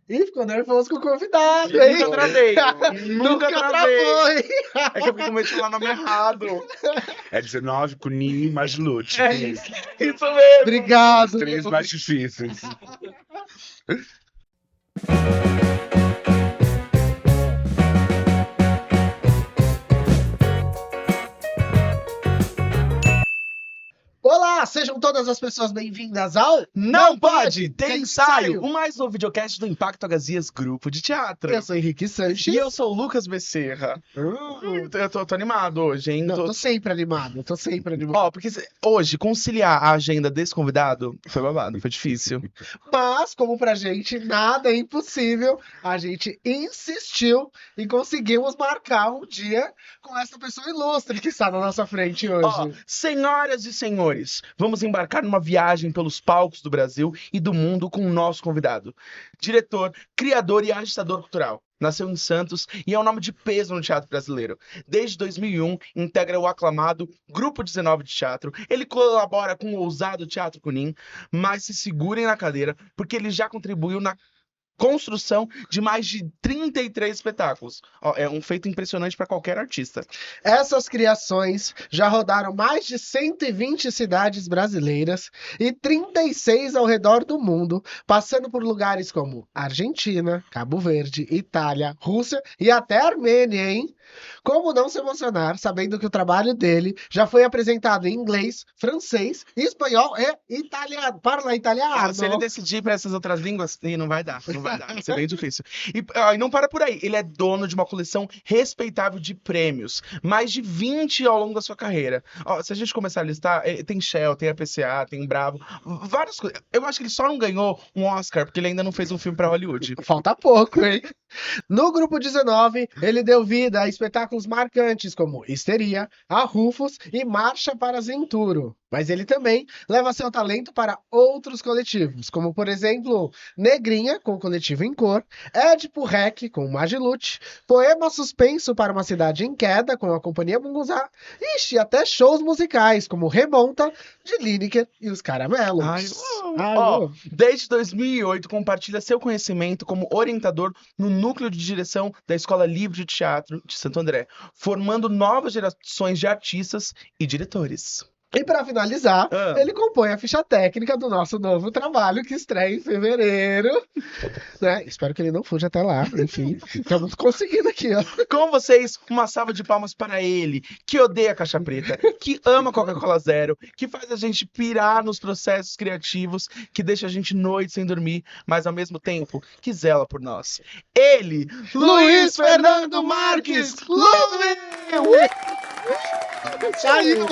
Ih, ficou nervoso com o convidado, Eu hein? nunca travei. Nunca travei. travou, hein? É que eu fico mexendo lá no nome errado. É 19 com Ninho mais Lute. É isso mesmo. Obrigado. Os 3 mais difíceis. Olá, sejam todas as pessoas bem-vindas ao Não pode, tem Tem ensaio. ensaio. O mais novo videocast do Impacto Agazias Grupo de Teatro. Eu sou Henrique Sanches. E eu sou o Lucas Becerra. Eu tô animado hoje, hein? Não, tô sempre animado, Ó, porque hoje conciliar a agenda desse convidado foi babado, foi difícil. Mas, como pra gente nada é impossível, a gente insistiu e conseguimos marcar um dia com essa pessoa ilustre que está na nossa frente hoje. Ó, senhoras e senhores, vamos embarcar numa viagem pelos palcos do Brasil e do mundo com o nosso convidado. Diretor, criador e agitador cultural. Nasceu em Santos e é um nome de peso no teatro brasileiro. Desde 2001, integra o aclamado Grupo 19 de Teatro. Ele colabora com o ousado Teatro Cunim, mas se segurem na cadeira, porque ele já contribuiu na construção de mais de 33 espetáculos. Ó, é um feito impressionante para qualquer artista. Essas criações já rodaram mais de 120 cidades brasileiras e 36 ao redor do mundo, passando por lugares como Argentina, Cabo Verde, Itália, Rússia e até Armênia, hein? Como não se emocionar sabendo que o trabalho dele já foi apresentado em inglês, francês, espanhol e italiano. Parla italiano. Se ele decidir para essas outras línguas, não vai dar. Vai ser bem difícil. E não para por aí. Ele é dono de uma coleção respeitável de prêmios. Mais de 20 ao longo da sua carreira. Ó, se a gente começar a listar, tem Shell, tem APCA, tem Bravo, várias coisas. Eu acho que ele só não ganhou um Oscar porque ele ainda não fez um filme para Hollywood. Falta pouco, hein? No Grupo 19, ele deu vida a espetáculos marcantes como Histeria, A Rufus e Marcha para Zenturo. Mas ele também leva seu talento para outros coletivos, como por exemplo, Negrinha, com o coletivo Em Cor, Édipo Rec, com o Magilute, Poema Suspenso para uma Cidade em Queda, com a Companhia Munguzá, ixi, até shows musicais, como Remonta, de Lineker e os Caramelos. Ó, desde 2008, compartilha seu conhecimento como orientador no núcleo de direção da Escola Livre de Teatro de Santo André, formando novas gerações de artistas e diretores. E para finalizar, ele compõe a ficha técnica do nosso novo trabalho que estreia em fevereiro. Né? Espero que ele não fuja até lá. Enfim, estamos conseguindo aqui, ó. Com vocês, uma salva de palmas para ele, que odeia caixa preta, que ama Coca-Cola Zero, que faz a gente pirar nos processos criativos, que deixa a gente noite sem dormir, mas ao mesmo tempo que zela por nós. Ele, Luiz Fernando Marques! Saiu!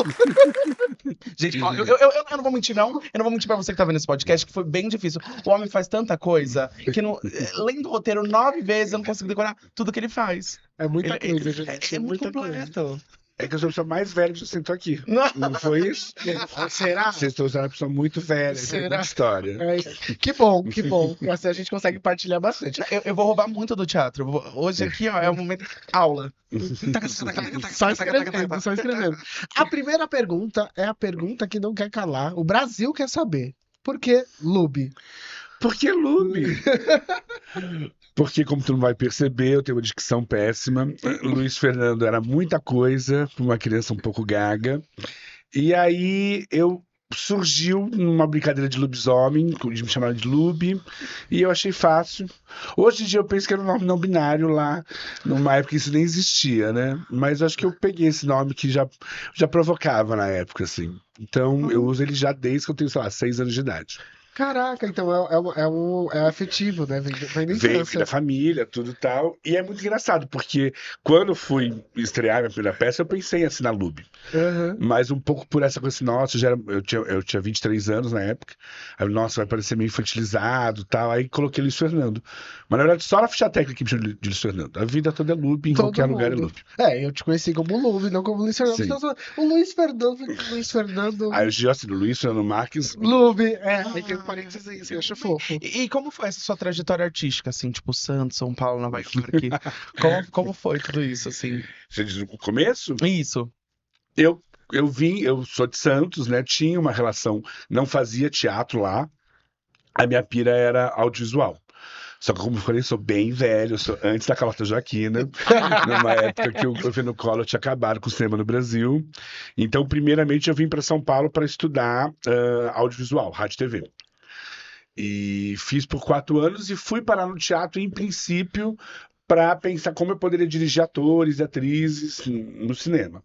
Gente, ó, eu não vou mentir, não. Eu não vou mentir pra você que tá vendo esse podcast, que foi bem difícil. O homem faz tanta coisa que, lendo o roteiro 9 vezes, eu não consigo decorar tudo que ele faz. É muita coisa, gente. É muito muita coisa. completo. É que eu sou a pessoa mais velha que eu sentou aqui. Não foi isso? Será? Vocês estão usando uma pessoa muito velha, tem Será? muita história. É, que bom, que bom. Assim a gente consegue partilhar bastante. Eu vou roubar muito do teatro. Hoje aqui, ó, é o momento aula. Só escrevendo, só escrevendo. A primeira pergunta é a pergunta que não quer calar. O Brasil quer saber. Por que Lube? Por que Lube? Porque, como tu não vai perceber, eu tenho uma dicção péssima. Luiz Fernando era muita coisa para uma criança um pouco gaga. E aí surgiu numa brincadeira de lobisomem, me chamaram de Lube, e eu achei fácil. Hoje em dia eu penso que era um nome não binário lá, numa época isso nem existia, né? Mas eu acho que eu peguei esse nome que já provocava na época, assim. Então eu uso ele já desde que eu tenho, sei lá, 6 anos de idade. Caraca, então é afetivo, né? Vem da Veio infância. da família, tudo tal. E é muito engraçado, porque quando eu fui estrear minha primeira peça, eu pensei em assinar Lube. Uhum. Mas um pouco por essa coisa assim, nossa, eu tinha 23 anos na época. Aí, nossa, vai parecer meio infantilizado e tal. Aí coloquei Luiz Fernando. Mas na verdade, só na ficha técnica que me chama de Luiz Fernando. A vida toda é Lube, em Todo qualquer lugar é mundo. Lube. Eu te conheci como Lube, não como Luiz Fernando. Sim. Então, o Luiz Fernando. Aí eu já assim, Luiz Fernando Marques. Lube, aí tem um parênteses aí, você acha fofo. E como foi essa sua trajetória artística, assim, tipo Santos, São Paulo, Nova York? Como foi tudo isso, assim? Você diz no começo? Isso. Eu sou de Santos, né? Tinha uma relação, não fazia teatro lá. A minha pira era audiovisual. Só que, como eu falei, sou bem velho, eu sou antes da Carlota Joaquina, numa época que o governo Collor tinha acabado com o cinema no Brasil. Então, primeiramente, eu vim para São Paulo para estudar audiovisual, rádio e TV. E fiz por 4 anos e fui parar no teatro, em princípio, para pensar como eu poderia dirigir atores e atrizes no cinema.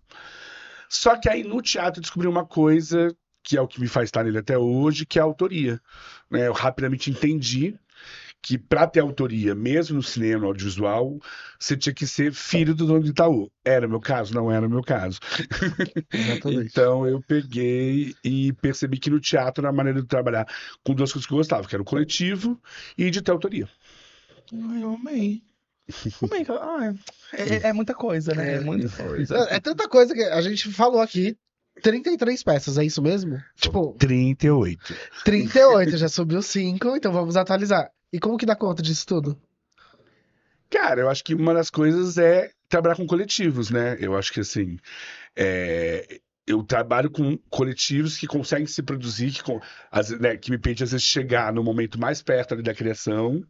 Só que aí no teatro eu descobri uma coisa que é o que me faz estar nele até hoje, que é a autoria. Né? Eu rapidamente entendi que para ter autoria, mesmo no cinema, no audiovisual, você tinha que ser filho do dono do Itaú. Era meu caso? Não era meu caso. Exatamente. Então eu peguei e percebi que no teatro era a maneira de trabalhar com 2 coisas que eu gostava, que era o coletivo e de ter autoria. Ai, eu amei. Amei. É muita coisa, né? É muita coisa. É tanta coisa que a gente falou aqui. 33 peças, é isso mesmo? Tipo, 38. 38, já subiu 5, então vamos atualizar. E como que dá conta disso tudo? Cara, eu acho que uma das coisas é trabalhar com coletivos, né? Eu acho que assim, eu trabalho com coletivos que conseguem se produzir, que me permite às vezes chegar no momento mais perto ali da criação,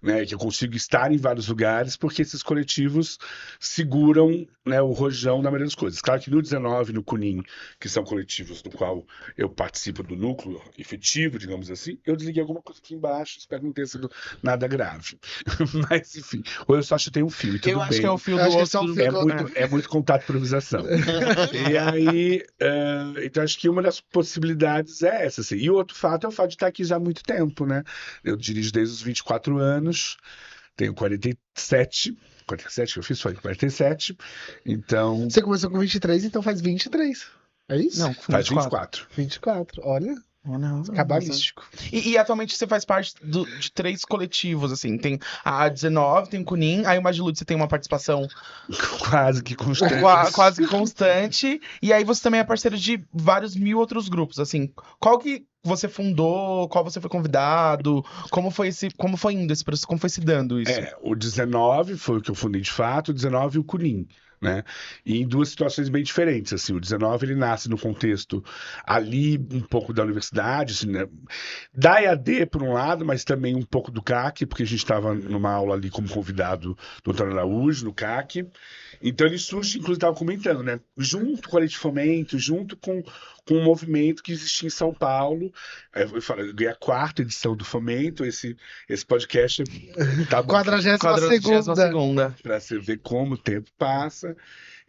né? Que eu consigo estar em vários lugares, porque esses coletivos seguram, né, o rojão da maioria das coisas. Claro que no 19, no CUNIM, que são coletivos do qual eu participo do núcleo efetivo, digamos assim, eu desliguei alguma coisa aqui embaixo, espero não ter sido nada grave. Mas, enfim, ou eu só chutei um fio, e tudo Eu bem. acho que é o fio Eu do acho que outro. esse é o fio É muito contato e improvisação. E aí, então acho que uma das possibilidades é essa, assim. E o outro fato é o fato de estar aqui já há muito tempo, né? Eu dirijo desde os 24 anos, tenho 47 que eu fiz foi 47, então Você começou com 23, então faz 23. É isso? Não, faz 24. 24, olha, Não, cabalístico. E atualmente você faz parte de 3 coletivos, assim. Tem a A19, tem o Cunin, aí o Magilud você tem uma participação Quase que constante. quase que constante. E aí você também é parceiro de vários mil outros grupos, assim. Qual que você fundou? Qual você foi convidado? Como foi indo esse processo? Como foi se dando isso? O 19 foi o que eu fundei de fato, o 19 e o CUNIM, né? E em 2 situações bem diferentes, assim. O 19 ele nasce no contexto ali um pouco da universidade, assim, né? Da EAD por um lado, mas também um pouco do CAC, porque a gente estava numa aula ali como convidado do Antônio Araújo, no CAC. Então ele surge, inclusive estava comentando, né? Junto com a Lei de Fomento, junto com um movimento que existia em São Paulo. Eu falei, eu ganhei a 4ª edição do Fomento, esse podcast tá bom. 42ª. Para você ver como o tempo passa.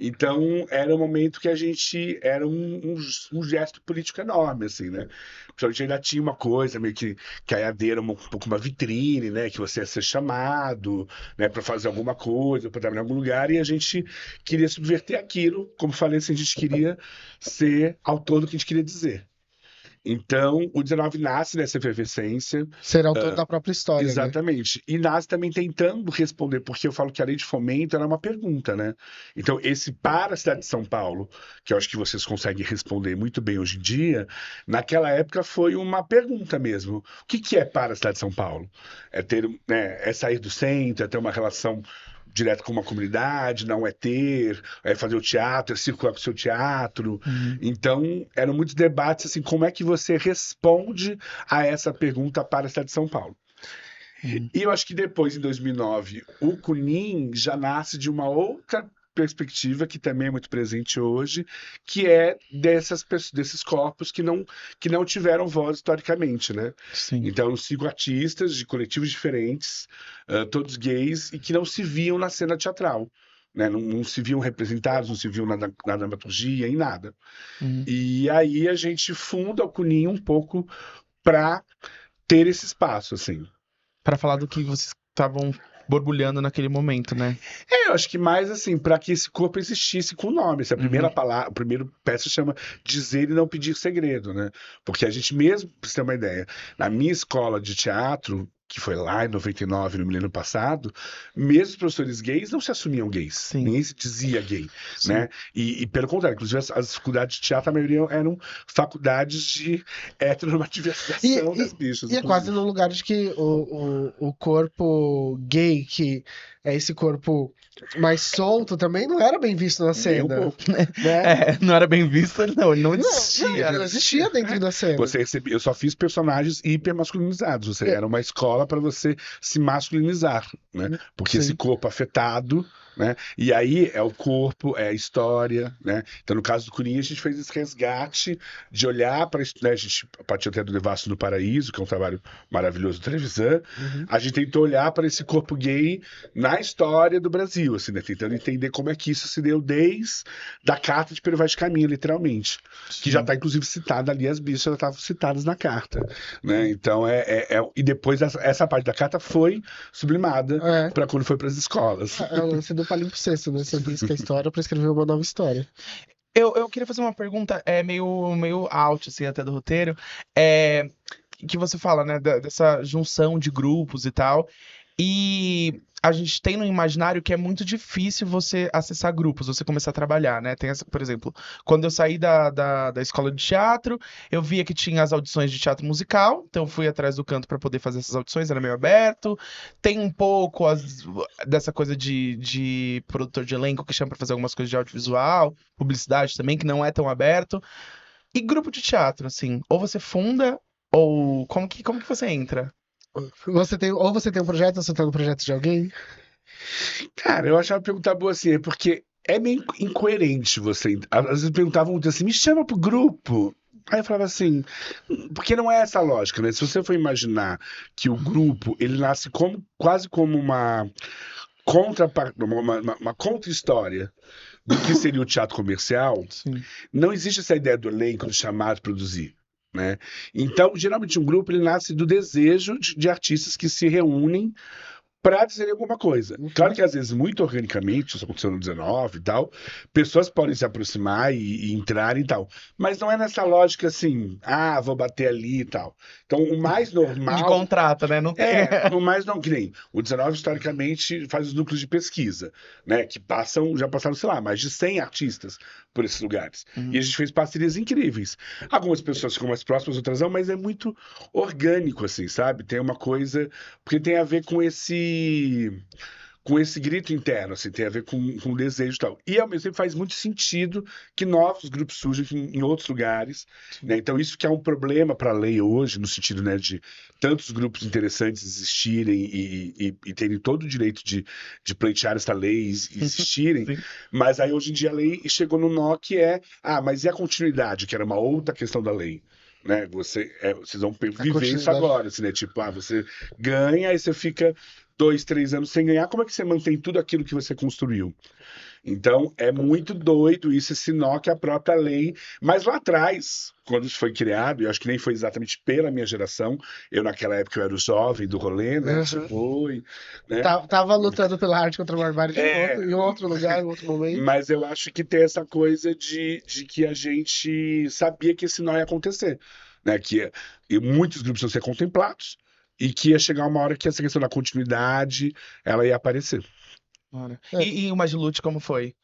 Então, era um momento que a gente... Era um gesto político enorme, assim, né? Principalmente ainda tinha uma coisa, meio que a EAD era um pouco uma vitrine, né? Que você ia ser chamado, né? Para fazer alguma coisa, para trabalhar em algum lugar. E a gente queria subverter aquilo. Como falei, assim, a gente queria ser autor do que a gente queria dizer. Então, o 19 nasce nessa efervescência. Ser autor da própria história, né? Exatamente. E nasce também tentando responder, porque eu falo que a Lei de Fomento era uma pergunta, né? Então, esse para a cidade de São Paulo, que eu acho que vocês conseguem responder muito bem hoje em dia, naquela época foi uma pergunta mesmo. O que é para a cidade de São Paulo? É ter, né, é sair do centro, é ter uma relação direto com uma comunidade, não é ter, é fazer o teatro, é circular com o seu teatro. Então, eram muitos debates, assim, como é que você responde a essa pergunta para a cidade de São Paulo. E eu acho que depois, em 2009, o CUNIM já nasce de uma outra perspectiva que também é muito presente hoje, que é desses corpos que não tiveram voz historicamente, né? Sim. Então, eu sigo artistas de coletivos diferentes, todos gays, e que não se viam na cena teatral. Né? Não se viam representados, não se viam na dramaturgia, em nada. E aí a gente funda o CUNIM um pouco para ter esse espaço, assim. Pra falar do que vocês estavam borbulhando naquele momento, né? Eu acho que mais assim, para que esse corpo existisse com nome. Essa primeira palavra, a primeira peça chama Dizer e Não Pedir Segredo, né? Porque a gente mesmo, pra você ter uma ideia, na minha escola de teatro, que foi lá em 99, no milênio passado, mesmo os professores gays não se assumiam gays. Sim. Ninguém se dizia gay, né? E pelo contrário, inclusive as faculdades de teatro, a maioria eram faculdades de heteronormativização das bichas. E é quase no lugar de que o corpo gay que esse corpo mais solto também não era bem visto na Nem um cena, pouco. né? Não era bem visto, não, ele não Não, existia. não existia dentro da cena. Você recebia, eu só fiz personagens hiper masculinizados. Você era uma escola para você se masculinizar, né? Porque esse Sim. corpo afetado, né? E aí é o corpo, é a história, né? Então, no caso do Coringa, a gente fez esse resgate de olhar para, né? A gente partiu até do Devasso do Paraíso, que é um trabalho maravilhoso de televisão. Uhum. A gente tentou olhar para esse corpo gay na história do Brasil, assim, né? Tentando entender como é que isso se deu desde da Carta de Pero Vaz de Caminha, literalmente. Que já está inclusive citada ali, as bichas já estavam citadas na carta, né? Então e depois essa parte da carta foi sublimada É. para quando foi para as escolas. É o lance do palimpsesto, né? Você risca a história pra escrever uma nova história. Eu queria fazer uma pergunta meio out, assim, até do roteiro. Que você fala, né, dessa junção de grupos e tal. E a gente tem no imaginário que é muito difícil você acessar grupos, você começar a trabalhar, né? Tem essa, por exemplo, quando eu saí da escola de teatro, eu via que tinha as audições de teatro musical, então eu fui atrás do canto para poder fazer essas audições, era meio aberto. Tem um pouco dessa coisa de produtor de elenco que chama para fazer algumas coisas de audiovisual, publicidade também, que não é tão aberto. E grupo de teatro, assim, ou você funda, ou como que você entra? Ou você tem um projeto, ou você tá no projeto de alguém. Cara, eu achava a pergunta boa assim, porque é meio incoerente você. Às vezes perguntavam muito assim, me chama pro grupo. Aí eu falava assim, porque não é essa a lógica, né? Se você for imaginar que o grupo, ele nasce quase como uma uma contra-história do que seria o teatro comercial, Sim. não existe essa ideia do elenco, do chamado produzir. Né? Então, geralmente um grupo ele nasce do desejo de artistas que se reúnem para dizer alguma coisa. Claro que às vezes, muito organicamente, isso aconteceu no 19 e tal, pessoas podem se aproximar e entrar e tal. Mas não é nessa lógica assim, vou bater ali e tal. Então, o mais normal. De contrato, né? Não tem. O mais não, que nem o 19 historicamente faz os núcleos de pesquisa, né? Que já passaram, sei lá, mais de 100 artistas por esses lugares. E a gente fez parcerias incríveis. Algumas pessoas ficam mais próximas, outras não, mas é muito orgânico, assim, sabe? Tem uma coisa. Porque tem a ver com esse grito interno, assim, tem a ver com o desejo e tal. E ao mesmo tempo faz muito sentido que novos grupos surjam em outros lugares, né? Então isso que é um problema para a lei hoje, no sentido, né, de tantos grupos interessantes existirem e terem todo o direito de pleitear essa lei e existirem, mas aí hoje em dia a lei chegou no nó que mas e a continuidade, que era uma outra questão da lei? Né? Vocês vão viver isso agora, assim, né? Tipo, você ganha, aí você fica 2, 3 anos sem ganhar, como é que você mantém tudo aquilo que você construiu? Então, é muito doido isso, esse nó que a própria lei... Mas lá atrás, quando isso foi criado, e eu acho que nem foi exatamente pela minha geração, eu naquela época eu era o jovem do rolê, né? Foi, né? Tava lutando pela arte contra a barbárie em outro lugar, em outro momento. Mas eu acho que tem essa coisa de que a gente sabia que esse nó ia acontecer, né? E muitos grupos iam ser contemplados, e que ia chegar uma hora que essa questão da continuidade, ela ia aparecer. E o Magilute, como foi?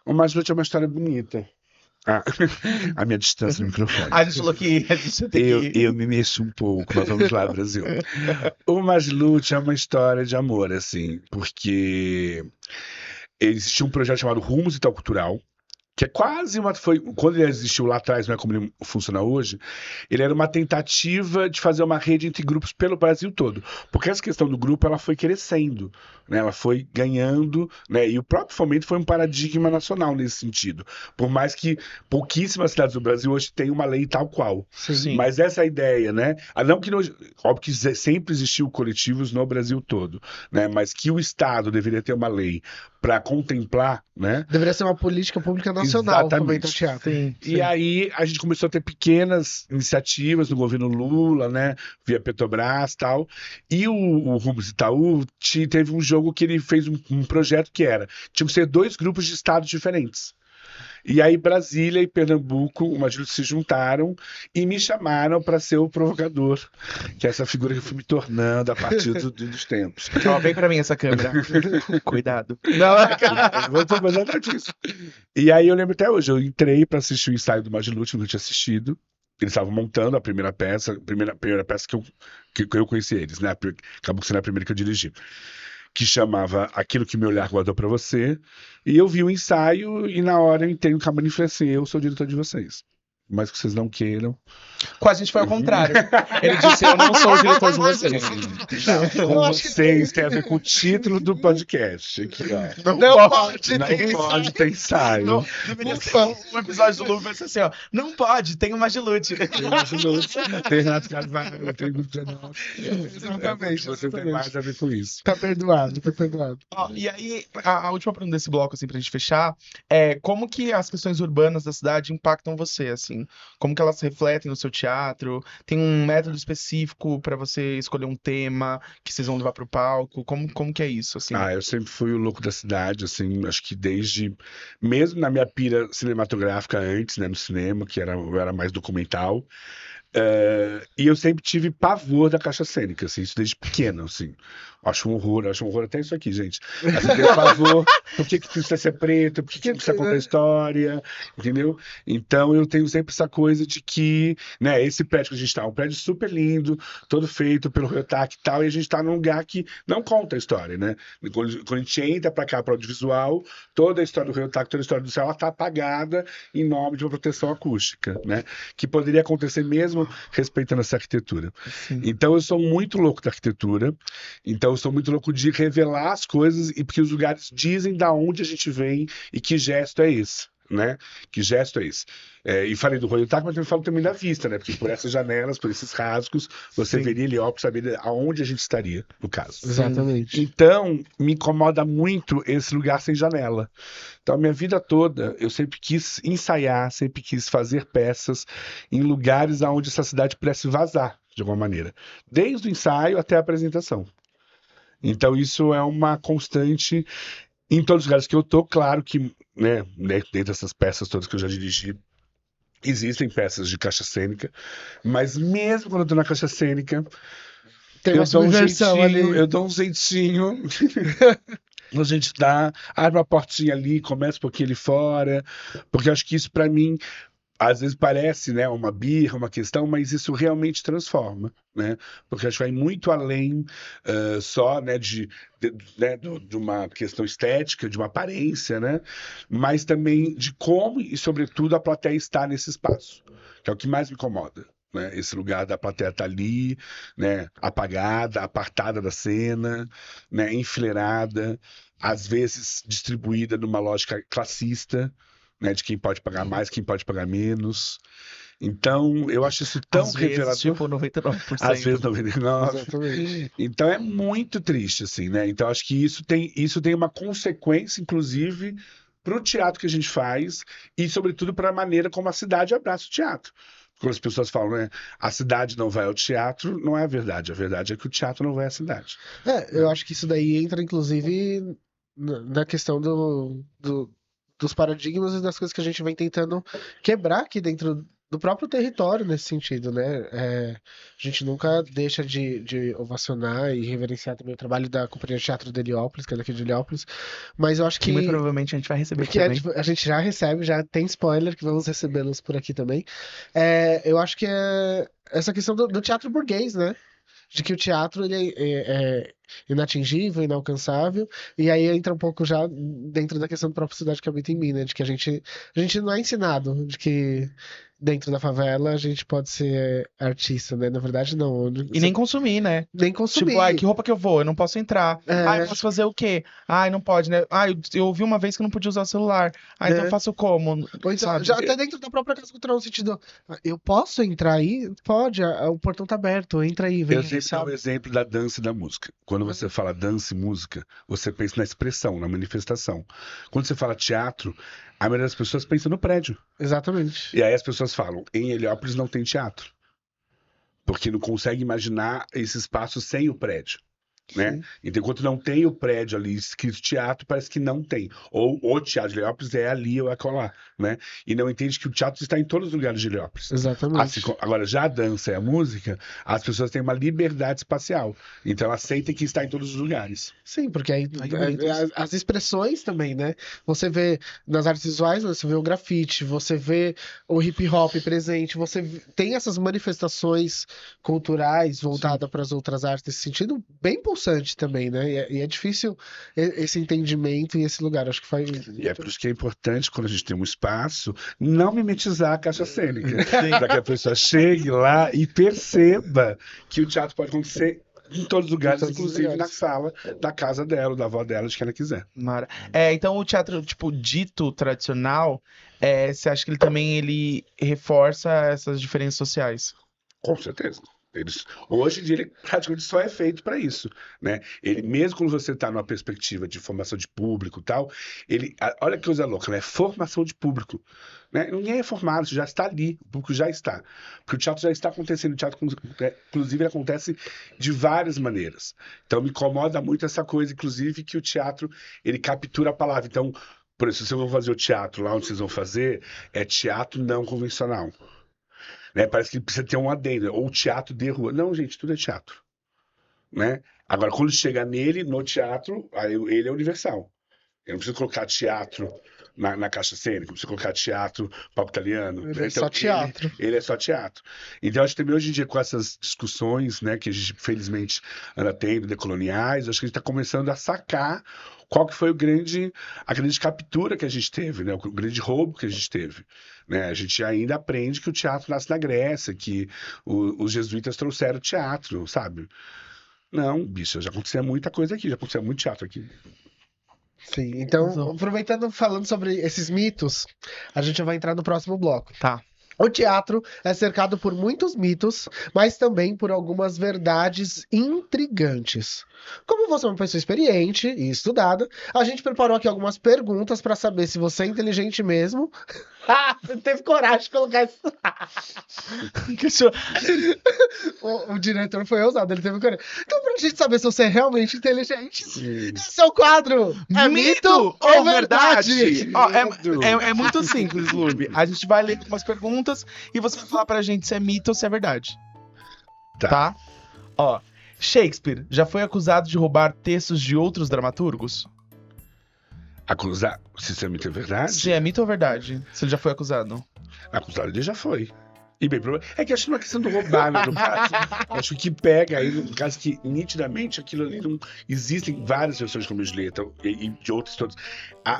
O Magilute é uma história bonita. A minha distância no microfone. A gente falou que a gente tem que... Eu me mexo um pouco, mas vamos lá, Brasil. O Magilute é uma história de amor, assim, porque existia um projeto chamado Rumos e Tal Cultural, que é quase quando ele existiu lá atrás, não é como ele funciona hoje, ele era uma tentativa de fazer uma rede entre grupos pelo Brasil todo, porque essa questão do grupo, ela foi crescendo, né? Ela foi ganhando, né? E o próprio Fomento foi um paradigma nacional nesse sentido, por mais que pouquíssimas cidades do Brasil hoje tenham uma lei tal qual. Sim. Mas essa ideia, né? Óbvio que sempre existiu coletivos no Brasil todo, né? Mas que o Estado deveria ter uma lei para contemplar, né? Deveria ser uma política pública nacional. Exatamente. Teatro. Sim. E aí a gente começou a ter pequenas iniciativas no governo Lula, né? Via Petrobras e tal. E o Rumos Itaú teve um jogo que ele fez um projeto que tinha que ser 2 grupos de estados diferentes. E aí Brasília e Pernambuco, o Magilute se juntaram e me chamaram para ser o provocador, que é essa figura que eu fui me tornando a partir dos tempos. Ó, vem pra mim essa câmera. Cuidado. Não, Vou fazer disso. E aí eu lembro até hoje, eu entrei para assistir o ensaio do Magilute, que eu não tinha assistido. Eles estavam montando a primeira peça, que eu conheci eles, né? Acabou sendo a primeira que eu dirigi. que chamava Aquilo que Meu Olhar Guardou Pra Você, e eu vi o ensaio e na hora eu entendo que a manifestei, eu sou o diretor de vocês. Mas que vocês não queiram. Com a gente foi ao contrário. Ele disse, eu não sou o diretor de vocês. Com vocês tem a ver com o título do podcast. Aqui, ó. Não pode Não ter pode ter ensaio. Não, deveria ser um episódio do Lu, vai ser assim, ó. Não pode, tem uma de Lute. Tem Renato Carvalho, tem Grupo 19. Exatamente, Você tem exatamente. mais a ver com isso. Tá perdoado, tá perdoado. Ó, e aí, a última pergunta desse bloco, assim, pra gente fechar, é como que as questões urbanas da cidade impactam você, assim? Como que elas se refletem no seu teatro? Tem um método específico pra você escolher um tema que vocês vão levar pro palco? Como que é isso, assim? Eu sempre fui o louco da cidade, assim, acho que mesmo na minha pira cinematográfica antes, né, no cinema, eu era mais documental, e eu sempre tive pavor da caixa cênica, assim, isso desde pequeno, assim. Acho um horror até isso aqui, gente. Assim, tenho pavor, por que precisa ser preto, por que precisa contar história, entendeu? Então eu tenho sempre essa coisa de que, né, esse prédio que a gente tá, um prédio super lindo, todo feito pelo Realtac e tal, e a gente tá num lugar que não conta a história, né? Quando a gente entra pra cá, pro audiovisual, toda a história do Realtac, toda a história do céu, ela tá apagada em nome de uma proteção acústica, né? Que poderia acontecer mesmo respeitando essa arquitetura. Sim. Então eu sou muito louco da arquitetura, então eu sou muito louco de revelar as coisas e porque os lugares dizem da onde a gente vem e que gesto é esse, né? Que gesto é esse? E falei do Realtac, mas eu falo também da vista, né? Porque por essas janelas, por esses rasgos, você Sim. veria Heliópolis, saberia aonde a gente estaria, no caso. Exatamente. Então, me incomoda muito esse lugar sem janela. Então, a minha vida toda, eu sempre quis ensaiar, sempre quis fazer peças em lugares onde essa cidade pudesse vazar, de alguma maneira. Desde o ensaio até a apresentação. Então, isso é uma constante em todos os lugares que eu tô. Claro que, né, dentro dessas peças todas que eu já dirigi, existem peças de caixa cênica, mas mesmo quando eu tô na caixa cênica, Tem uma subversão ali. eu dou um jeitinho. A gente abre uma portinha ali, começa um pouquinho ali fora, porque eu acho que isso pra mim às vezes parece, né, uma birra, uma questão, mas isso realmente transforma, né? Porque acho que vai muito além só, né, de uma questão estética, de uma aparência, né? Mas também de como e, sobretudo, a plateia está nesse espaço, que é o que mais me incomoda. Né? Esse lugar da plateia estar ali, né, apagada, apartada da cena, né, enfileirada, às vezes distribuída numa lógica classista, né, de quem pode pagar mais, quem pode pagar menos. Então, eu acho isso tão Às vezes, revelador. tipo, 99%. Às vezes 99%. Exatamente. Então é muito triste, assim, né? Então acho que isso tem uma consequência, inclusive, para o teatro que a gente faz e, sobretudo, para a maneira como a cidade abraça o teatro. Quando as pessoas falam, né, a cidade não vai ao teatro, não é a verdade. A verdade é que o teatro não vai à cidade. Eu acho que isso daí entra, inclusive, na questão dos paradigmas e das coisas que a gente vem tentando quebrar aqui dentro do próprio território nesse sentido, né? A gente nunca deixa de ovacionar e reverenciar também o trabalho da Companhia de Teatro de Heliópolis, que é daqui de Heliópolis, mas eu acho Que que muito provavelmente a gente vai receber porque também. a gente já recebe, já tem spoiler que vamos recebê-los por aqui também. Eu acho que é essa questão do teatro burguês, né? De que o teatro ele é inatingível, inalcançável, e aí entra um pouco já dentro da questão da própria cidade que habita em mim, né? De que a gente não é ensinado de que dentro da favela a gente pode ser artista, né? Na verdade, não. E nem consumir, né? nem consumir. Tipo, ai, que roupa que eu vou? Eu não posso entrar. É. Ai, eu posso fazer o quê? Ai, não pode, né? Ai, eu ouvi uma vez que eu não podia usar o celular. Ai, então Né? eu faço como? Ou então, Sabe? já até dentro da própria casa cultural, no sentido, eu posso entrar aí? Pode, o portão tá aberto, entra aí, vem Eu aí, sempre dou o sabe? exemplo da dança e da música. Quando você fala dança e música, você pensa na expressão, na manifestação. Quando você fala teatro, a maioria das pessoas pensa no prédio. Exatamente. E aí as pessoas falam, em Heliópolis não tem teatro. Porque não consegue imaginar esse espaço sem o prédio. Né? Sim. Então, enquanto não tem o prédio ali escrito teatro, parece que não tem. Ou o teatro de Heliópolis é ali ou é acolá, né? E não entende que o teatro está em todos os lugares de Heliópolis. Exatamente. Assim, agora, já a dança e a música, as pessoas têm uma liberdade espacial. Então, elas sentem que está em todos os lugares. Sim, porque aí Ai, que bonito isso. as expressões também, né? Você vê nas artes visuais, você vê o grafite, você vê o hip hop presente, tem essas manifestações culturais voltadas para as outras artes nesse sentido bem possível. pulsante também, né? E é difícil esse entendimento e esse lugar. Acho que faz. E é por isso que é importante, quando a gente tem um espaço, não mimetizar a caixa cênica. Para que a pessoa chegue lá e perceba que o teatro pode acontecer em todos os lugares, todos os inclusive lugares. na sala da casa dela, da avó dela, de quem ela quiser. Então o teatro, tipo, dito tradicional, você acha que ele reforça essas diferenças sociais? Com certeza. Hoje em dia, ele praticamente só é feito para isso, né? Ele, mesmo quando você está numa perspectiva de formação de público e tal, olha que coisa louca, né? Formação de público, né? Ninguém é formado, já está ali, o público já está. Porque o teatro já está acontecendo, o teatro, inclusive, ele acontece de várias maneiras. Então, me incomoda muito essa coisa, inclusive, que o teatro, ele captura a palavra. Então, por isso, se vocês vão fazer o teatro lá onde vocês vão fazer, é teatro não convencional. Né? Parece que precisa ter um adendo, ou teatro de rua. Não, gente, tudo é teatro. Né? Agora, quando chega nele, no teatro, aí ele é universal. Eu não preciso colocar teatro na caixa cênica, não preciso colocar teatro palco italiano. Ele é só teatro. Ele é só teatro. Então, acho que também hoje em dia, com essas discussões, né, que a gente, felizmente, anda tendo, decoloniais, acho que a gente está começando a sacar qual que foi a grande captura que a gente teve, né? O grande roubo que a gente teve. Né? A gente ainda aprende que o teatro nasce na Grécia, que os jesuítas trouxeram teatro, sabe? Não, bicho, já acontecia muita coisa aqui, já acontecia muito teatro aqui. Sim, então, aproveitando, falando sobre esses mitos, a gente vai entrar no próximo bloco. Tá. O teatro é cercado por muitos mitos, mas também por algumas verdades intrigantes. Como você é uma pessoa experiente e estudada, a gente preparou aqui algumas perguntas para saber se você é inteligente mesmo. Você teve coragem de colocar isso. O diretor foi ousado, ele teve coragem. Então, pra gente saber se você é realmente inteligente, esse é o quadro. É mito ou verdade? Ó, é muito simples, Lube. A gente vai ler umas perguntas e você vai falar pra gente se é mito ou se é verdade. Tá? Ó, Shakespeare já foi acusado de roubar textos de outros dramaturgos? Acusar, se isso é mito, é verdade? Se é mito ou verdade? Se ele já foi acusado? Acusado ele já foi. E bem, é que acho que não é questão do roubar, né? No caso, acho que pega aí, no caso que nitidamente aquilo ali não. Existem várias versões de Romeu e Julieta e de outros todos.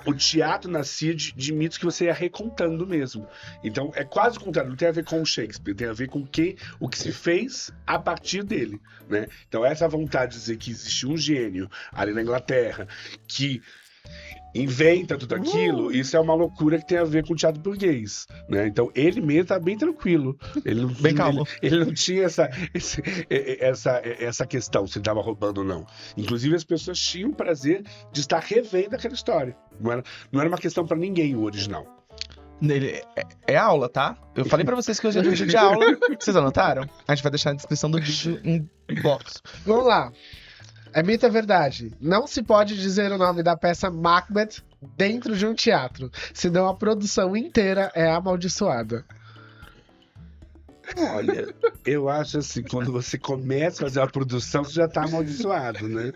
O teatro nascia de mitos que você ia recontando mesmo. Então é quase o contrário, não tem a ver com o Shakespeare, tem a ver com o que se fez a partir dele. Né? Então essa vontade de dizer que existe um gênio ali na Inglaterra que inventa tudo aquilo, isso é uma loucura que tem a ver com o teatro burguês, né? Então ele mesmo tá bem tranquilo, ele não, bem calmo. Ele não tinha essa questão se ele tava roubando ou não. Inclusive as pessoas tinham o prazer de estar revendo aquela história. Não era uma questão para ninguém o original. É aula, tá? Eu falei pra vocês que hoje é vídeo de aula. Vocês anotaram? A gente vai deixar na descrição do vídeo em box. Vamos lá. É mito ou verdade? Não se pode dizer o nome da peça Macbeth dentro de um teatro, senão a produção inteira é amaldiçoada. Olha, eu acho assim, quando você começa a fazer uma produção, você já tá amaldiçoado, né?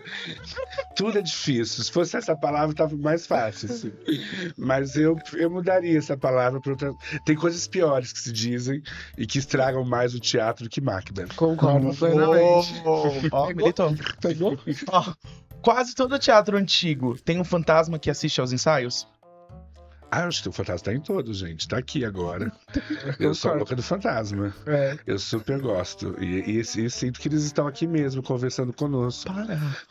Tudo é difícil. Se fosse essa palavra, tava mais fácil, assim. Mas eu mudaria essa palavra para outra. Tem coisas piores que se dizem e que estragam mais o teatro do que Macbeth. Concordo plenamente. Ó, militou. Pegou? Ó, quase todo teatro antigo tem um fantasma que assiste aos ensaios? Acho que o fantasma tá em todos, gente. Tá aqui agora. Eu sou a louca do fantasma. Eu super gosto. E sinto que eles estão aqui mesmo, conversando conosco.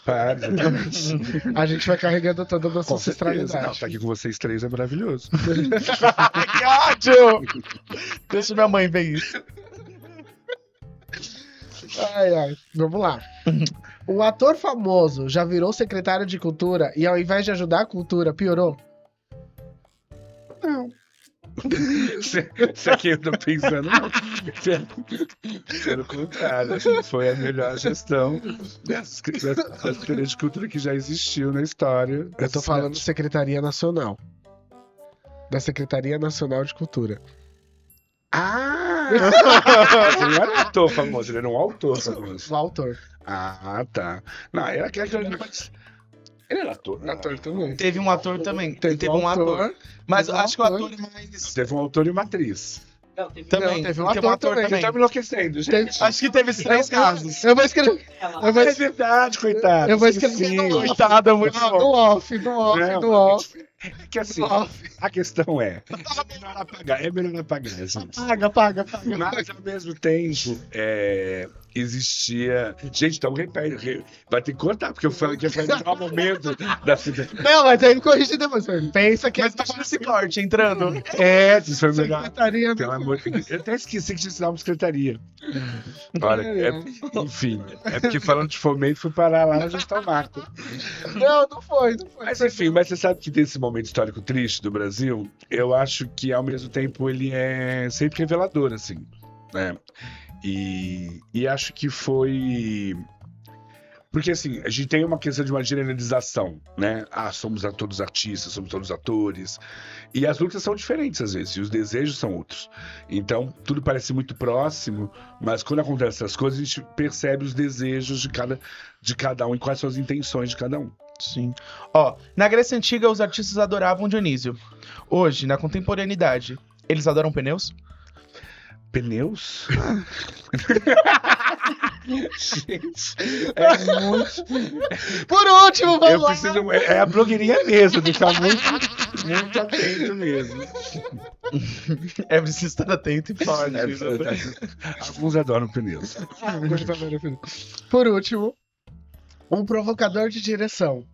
Para, exatamente. A gente vai carregando toda a nossa ancestralidade. Não, tá aqui com vocês três é maravilhoso. Que ódio! Deixa minha mãe ver isso. Ai. Vamos lá. O ator famoso já virou secretário de cultura e ao invés de ajudar a cultura, piorou? Não. Isso aqui eu tô pensando, não. Pelo contrário, foi a melhor gestão da Secretaria de Cultura que já existiu na história. Eu tô falando Secretaria Nacional. Da Secretaria Nacional de Cultura. Ele não era um ator famoso, ele era um autor famoso. O autor. Ah, tá. Não, era aquele. Ele era ator. Ator também. Teve um ator também. Teve um ator. Mas Teve acho que o ator é mais. Teve um autor e uma atriz. Também. Não, teve um Porque é ator também. Você tá me enlouquecendo, gente. Acho que teve esses 3 casos. Eu vou escrever. Eu vou É verdade, coitado. Eu vou escrever Sim. no off. Coitada, muito bom. No off, no off, Não, no off. É que assim, No off. a questão é melhor apagar, gente. Paga. Mas ao mesmo tempo, existia. Gente, então repete, vai ter que cortar, porque eu falei que ia fazer um momento da cidade. Não, mas aí ele corrige depois. Pensa que Mas imagina esse corte entrando. Isso foi melhor. secretaria. Pelo amor de Deus. Eu até esqueci que tinha ensinado uma secretaria. Olha, enfim, é porque falando de fomento, fui parar lá na gestão macro. Não foi. Mas enfim, mas você sabe que desse momento histórico triste do Brasil, eu acho que ao mesmo tempo ele é sempre revelador, assim, né? E acho que foi. Porque assim, a gente tem uma questão de uma generalização, né? Somos todos artistas, somos todos atores. E as lutas são diferentes às vezes, e os desejos são outros. Então, tudo parece muito próximo, mas quando acontecem essas coisas, a gente percebe os desejos de cada um e quais são as intenções de cada um. Sim. Ó, na Grécia Antiga, os artistas adoravam Dionísio. Hoje, na contemporaneidade, eles adoram pneus? Pneus? Gente, é muito. Por último, vamos Eu lá. preciso. É a blogueirinha mesmo, deixar muito atento mesmo. É preciso estar atento e forte. Alguns adoram pneus. Por último, um provocador de direção.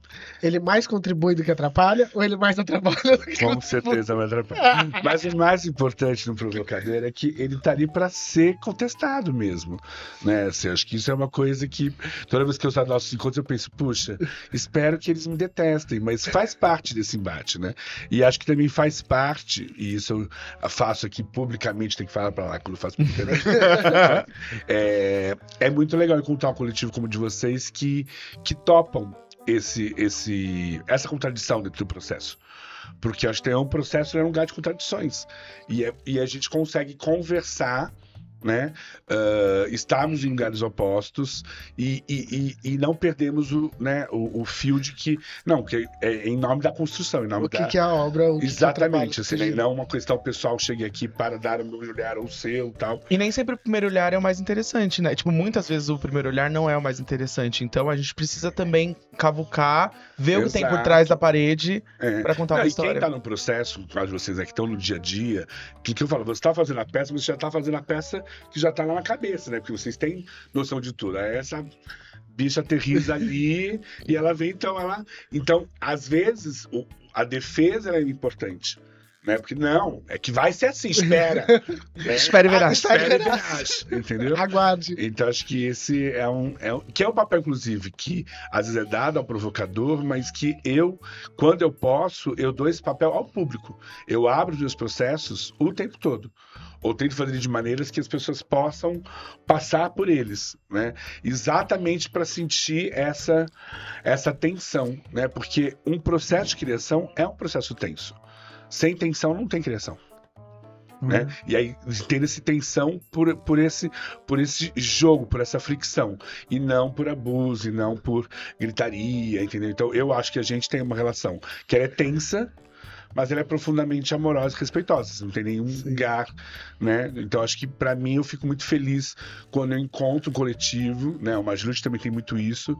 Ele mais contribui do que atrapalha ou ele mais atrapalha do que Com certeza vai atrapalhar. Mas o mais importante no provocador é que ele tá ali para ser contestado mesmo, né? Assim, acho que isso é uma coisa que toda vez que eu saio dos nossos encontros eu penso, puxa, espero que eles me detestem, mas faz parte desse embate, né? E acho que também faz parte, e isso eu faço aqui publicamente, tem que falar para lá quando eu faço publicamente. É muito legal encontrar um coletivo como o de vocês que topam essa contradição dentro do processo. Porque acho que é um processo, é um lugar de contradições. E a gente consegue conversar, né? Estarmos em lugares opostos e não perdemos o fio de que. Não, que é em nome da construção, em nome o que é a obra. Exatamente, assim, não uma questão pessoal chegue aqui para dar o meu olhar ou o seu tal. E nem sempre o primeiro olhar é o mais interessante, né? Tipo, muitas vezes o primeiro olhar não é o mais interessante. Então a gente precisa também cavucar, ver o que tem por trás da parede para contar uma história. E quem tá no processo, no caso de vocês que estão no dia a dia, que eu falo, você tá fazendo a peça, mas você já tá fazendo a peça que já tá lá na cabeça, né? Porque vocês têm noção de tudo. Aí essa bicha aterriza ali e ela vem, então, às vezes, a defesa é importante. Né? Porque não, é que vai ser assim, espera. Né? Espere e verás. Espere e verás, entendeu? Aguarde. Então acho que esse é um papel, inclusive, que às vezes é dado ao provocador, mas que quando eu posso, eu dou esse papel ao público. Eu abro os meus processos o tempo todo. Ou tento fazer de maneiras que as pessoas possam passar por eles, né? Exatamente para sentir essa tensão, né? Porque um processo de criação é um processo tenso. Sem tensão não tem criação. Né? E aí tem essa tensão por esse jogo, por essa fricção, e não por abuso, e não por gritaria, entendeu? Então eu acho que a gente tem uma relação que ela é tensa, mas ela é profundamente amorosa e respeitosa, não tem nenhum lugar, né? Então acho que pra mim eu fico muito feliz quando eu encontro um coletivo, né? O Majlute também tem muito isso,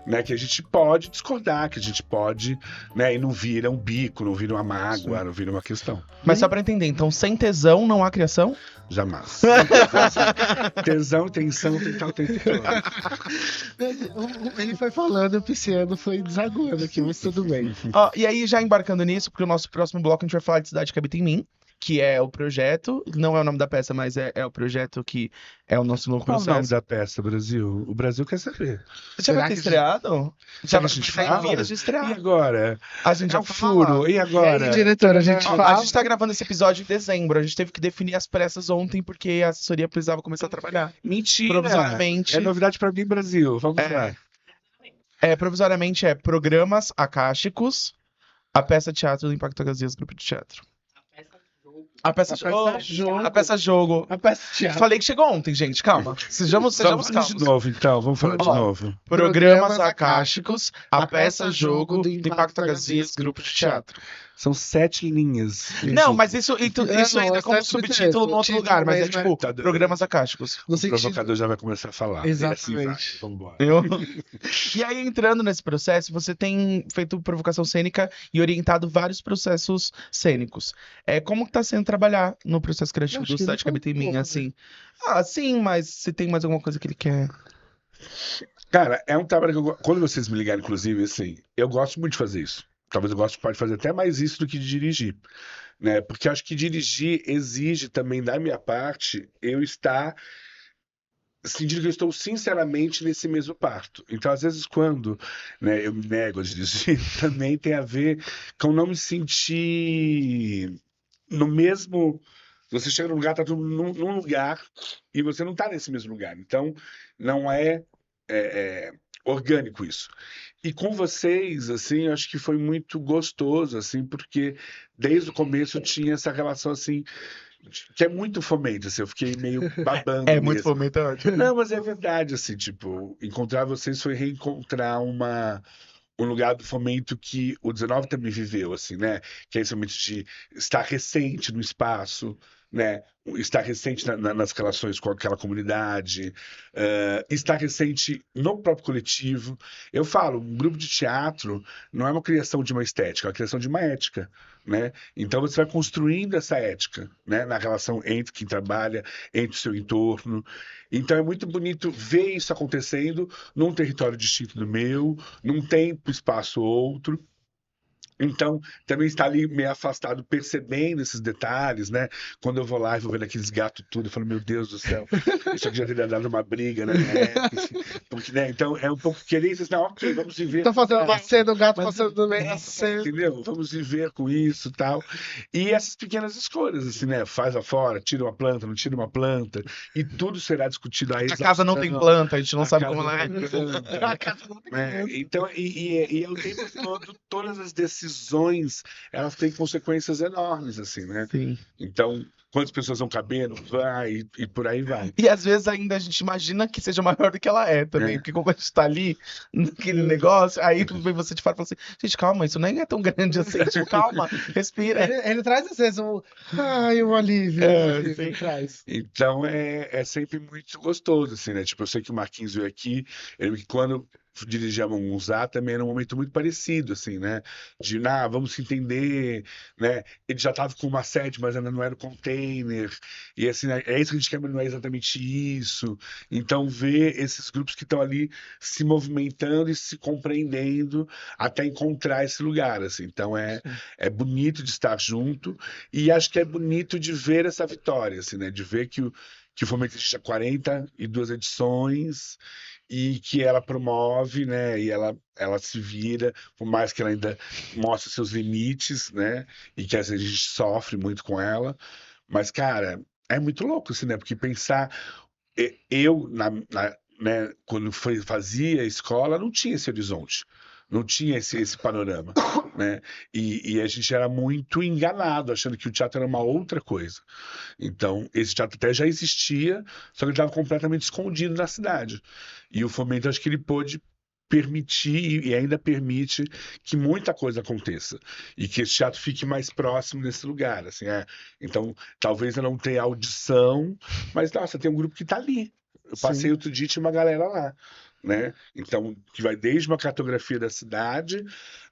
né? Que a gente pode discordar, que a gente pode, né? E não vira um bico, não vira uma mágoa, não vira uma questão. Mas só pra entender, então sem tesão não há criação? Jamais. Tesão, tensão, tem tal, tem tal. Ele foi falando, o pisciano foi desaguando aqui, mas tudo bem. Ó, e aí, já embarcando nisso, porque o nosso próximo bloco a gente vai falar de Cidade que Habita em Mim, que é o projeto, não é o nome da peça, mas é o projeto que é o nosso novo Qual processo. é o nome da peça, Brasil? O Brasil quer saber. Já vai ter estreado? Já vai estrear? Em vias de estrear. E agora? A gente já É o furo. E agora? E aí, diretor, a gente Ó, fala. a gente tá gravando esse episódio em dezembro. A gente teve que definir as pressas ontem porque a assessoria precisava começar a trabalhar. Mentira. Provisoriamente. É novidade pra mim, Brasil. Vamos lá. Provisoriamente programas acásticos, a peça teatro do Impacto Gazias, grupo de teatro. A peça jogo. A peça jogo. A peça teatro. Falei que chegou ontem, gente. Calma. Sejamos Vamos calmos. de novo, então. Vamos falar de novo. Programas acásticos, a peça jogo do Impacto Gazias, grupo de teatro. São 7 linhas. Não, mas isso Não, ainda é como é subtítulo no outro título lugar, mas é mesmo, tipo Tá doido. programas acásticos. No O sentido... provocador já vai começar a falar. E assim vai. Exatamente. Vambora. E aí, entrando nesse processo, você tem feito provocação cênica e orientado vários processos cênicos. Como que tá sendo trabalhar no processo criativo Acho do que ele Cidade que falou Habita em um Mim, pouco, né? assim? Ah, sim, mas se tem mais alguma coisa que ele quer... Cara, é um trabalho que quando vocês me ligaram, inclusive, assim, eu gosto muito de fazer isso. Talvez eu goste, pode fazer até mais isso do que de dirigir, né? Porque eu acho que dirigir exige também da minha parte eu estar sentindo que eu estou sinceramente nesse mesmo parto. Então, às vezes, quando, né, eu me nego a dirigir, também tem a ver com não me sentir no mesmo. Você chega num lugar, tá tudo num lugar e você não tá nesse mesmo lugar. Então, não é orgânico isso. E com vocês, assim, eu acho que foi muito gostoso, assim, porque desde o começo eu tinha essa relação, assim, que é muito fomento, assim, eu fiquei meio babando É muito mesmo. fomento, é ótimo. Não, mas é verdade, assim, tipo, encontrar vocês foi reencontrar um lugar do fomento que o 19 também viveu, assim, né? Que é esse momento de estar recente no espaço, né? Estar recente nas relações com aquela comunidade, estar recente no próprio coletivo. Eu falo, um grupo de teatro não é uma criação de uma estética, é uma criação de uma ética, né? Então você vai construindo essa ética, né? Na relação entre quem trabalha, entre o seu entorno. Então é muito bonito ver isso acontecendo num território distinto do meu, num tempo, espaço outro. Então, também está ali meio afastado, percebendo esses detalhes, né? Quando eu vou lá e vou vendo aqueles gatos tudo, eu falo, meu Deus do céu, isso aqui já teria dado uma briga, né? Porque, né? Então, é um pouco querer isso, não, ok, vamos viver. Tô fazendo uma cena, o gato Mas- passando no meio da cena. Entendeu? Vamos viver com isso e tal. E essas pequenas escolhas, assim, né? Faz afora, tira uma planta, não tira uma planta, e tudo será discutido a A casa não tem planta, a gente não A sabe casa como ela é. não tem planta. A casa não tem Né? planta. Então, e é o tempo todo, todas as decisões, elas têm consequências enormes, assim, né? Sim. Então, quantas pessoas vão cabendo, vai, e por aí vai. E às vezes ainda a gente imagina que seja maior do que ela é também. É. Porque quando a gente tá ali, naquele negócio, aí vem você de fora e fala assim, gente, calma, isso nem é tão grande assim. Tipo, calma, respira. Ele traz às vezes um. Ai, um alívio. É, Um alívio, sim. ele traz. Então, é sempre muito gostoso, assim, né? Tipo, eu sei que o Marquinhos veio aqui, ele, quando dirigi a Monzá também era um momento muito parecido, assim, né? De, vamos se entender, né? Ele já estava com uma sede, mas ainda não era o container, e assim, né? É isso que a gente quer, mas não é exatamente isso. Então, ver esses grupos que estão ali se movimentando e se compreendendo até encontrar esse lugar, assim. Então, é bonito de estar junto, e acho que é bonito de ver essa vitória, assim, né? De ver que o Fomento existe há 42 edições e que ela promove, né? E ela se vira, por mais que ela ainda mostre seus limites, né? E que às vezes a gente sofre muito com ela. Mas, cara, é muito louco, assim, né? Porque pensar, eu, né, quando fazia escola, não tinha esse horizonte. Não tinha esse panorama, né? E a gente era muito enganado, achando que o teatro era uma outra coisa. Então, esse teatro até já existia, só que ele estava completamente escondido na cidade. E o Fomento, acho que ele pôde permitir e ainda permite que muita coisa aconteça e que esse teatro fique mais próximo desse lugar, assim, Então, talvez eu não tenha audição, mas nossa, tem um grupo que está ali. Eu passei Sim. outro dia e tinha uma galera lá, né? Então, que vai desde uma cartografia da cidade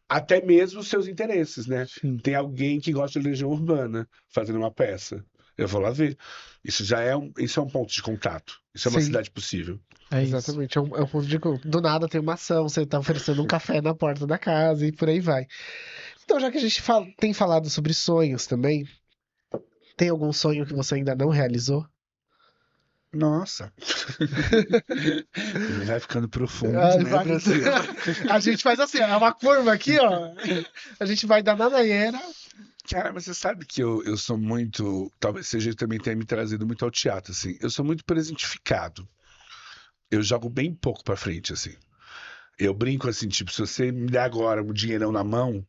até mesmo os seus interesses, né? Sim. Tem alguém que gosta de Legião Urbana fazendo uma peça. Eu vou lá ver. Isso é um ponto de contato. Isso é uma Sim. cidade possível. É isso. Exatamente. É um ponto de. Do nada tem uma ação, você tá oferecendo um café na porta da casa e por aí vai. Então, já que a gente tem falado sobre sonhos também, tem algum sonho que você ainda não realizou? Nossa. Ele vai ficando profundo, Ah, né, vai- Brasil? A gente faz assim, é uma curva aqui, ó. A gente vai da nanaieira. Cara, mas você sabe que eu sou muito. Talvez seja também tenha me trazido muito ao teatro, assim. Eu sou muito presentificado. Eu jogo bem pouco pra frente, assim. Eu brinco assim, tipo, se você me der agora um dinheirão na mão,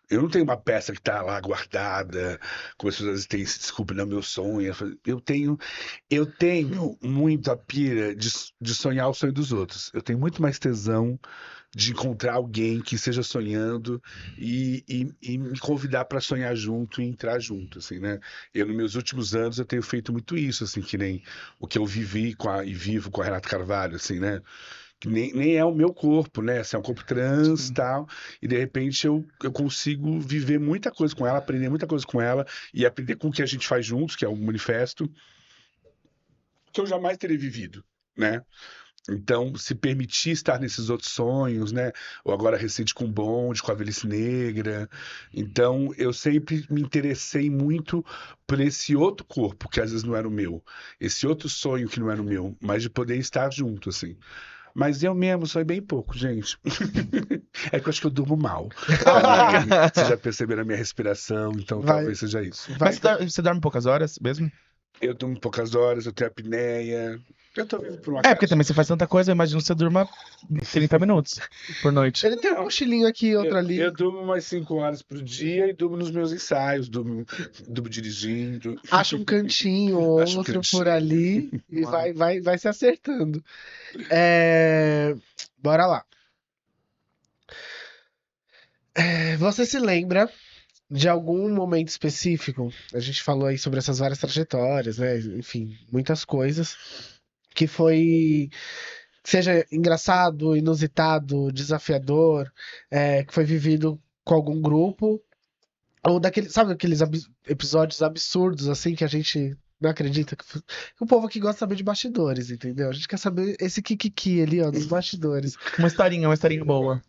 eu não tenho uma peça que tá lá guardada, como as pessoas às vezes têm, se desculpe, não é meu sonho. Eu tenho muito a pira de sonhar o sonho dos outros. Eu tenho muito mais tesão de encontrar alguém que esteja sonhando e me convidar para sonhar junto e entrar junto, assim, né? Eu, nos meus últimos anos, eu tenho feito muito isso, assim, que nem o que eu vivi e vivo com a Renata Carvalho, assim, né? Que nem é o meu corpo, né? Assim, é um corpo trans e tal, e de repente eu consigo viver muita coisa com ela, aprender muita coisa com ela, e aprender com o que a gente faz juntos, que é o manifesto, que eu jamais teria vivido, né? Então, se permitir estar nesses outros sonhos, né? Ou agora recente com Bonde, com a Velhice Negra. Então, eu sempre me interessei muito por esse outro corpo, que às vezes não era o meu. Esse outro sonho que não era o meu, mas de poder estar junto, assim. Mas eu mesmo sonho bem pouco, gente. É que eu acho que eu durmo mal. Vocês já perceberam a minha respiração, então Vai. talvez seja isso. Mas você dorme poucas horas mesmo? Eu durmo poucas horas, eu tenho apneia. Eu tô vivo por uma É, porque também você faz tanta coisa, eu imagino que você durma 30 minutos por noite. Ele tem um cochilinho aqui, outro ali. Eu durmo umas 5 horas por dia e durmo nos meus ensaios, durmo dirigindo. Acha um cantinho ou Acho um outro cantinho. por ali e vai se acertando. Bora lá. Você se lembra de algum momento específico? A gente falou aí sobre essas várias trajetórias, né? Enfim, muitas coisas. Que foi, seja engraçado, inusitado, desafiador, que foi vivido com algum grupo, ou daquele, sabe aqueles episódios absurdos assim que a gente não acredita que o povo aqui gosta de saber de bastidores, entendeu? A gente quer saber esse kikiki ali, ó, dos bastidores, Uma historinha boa.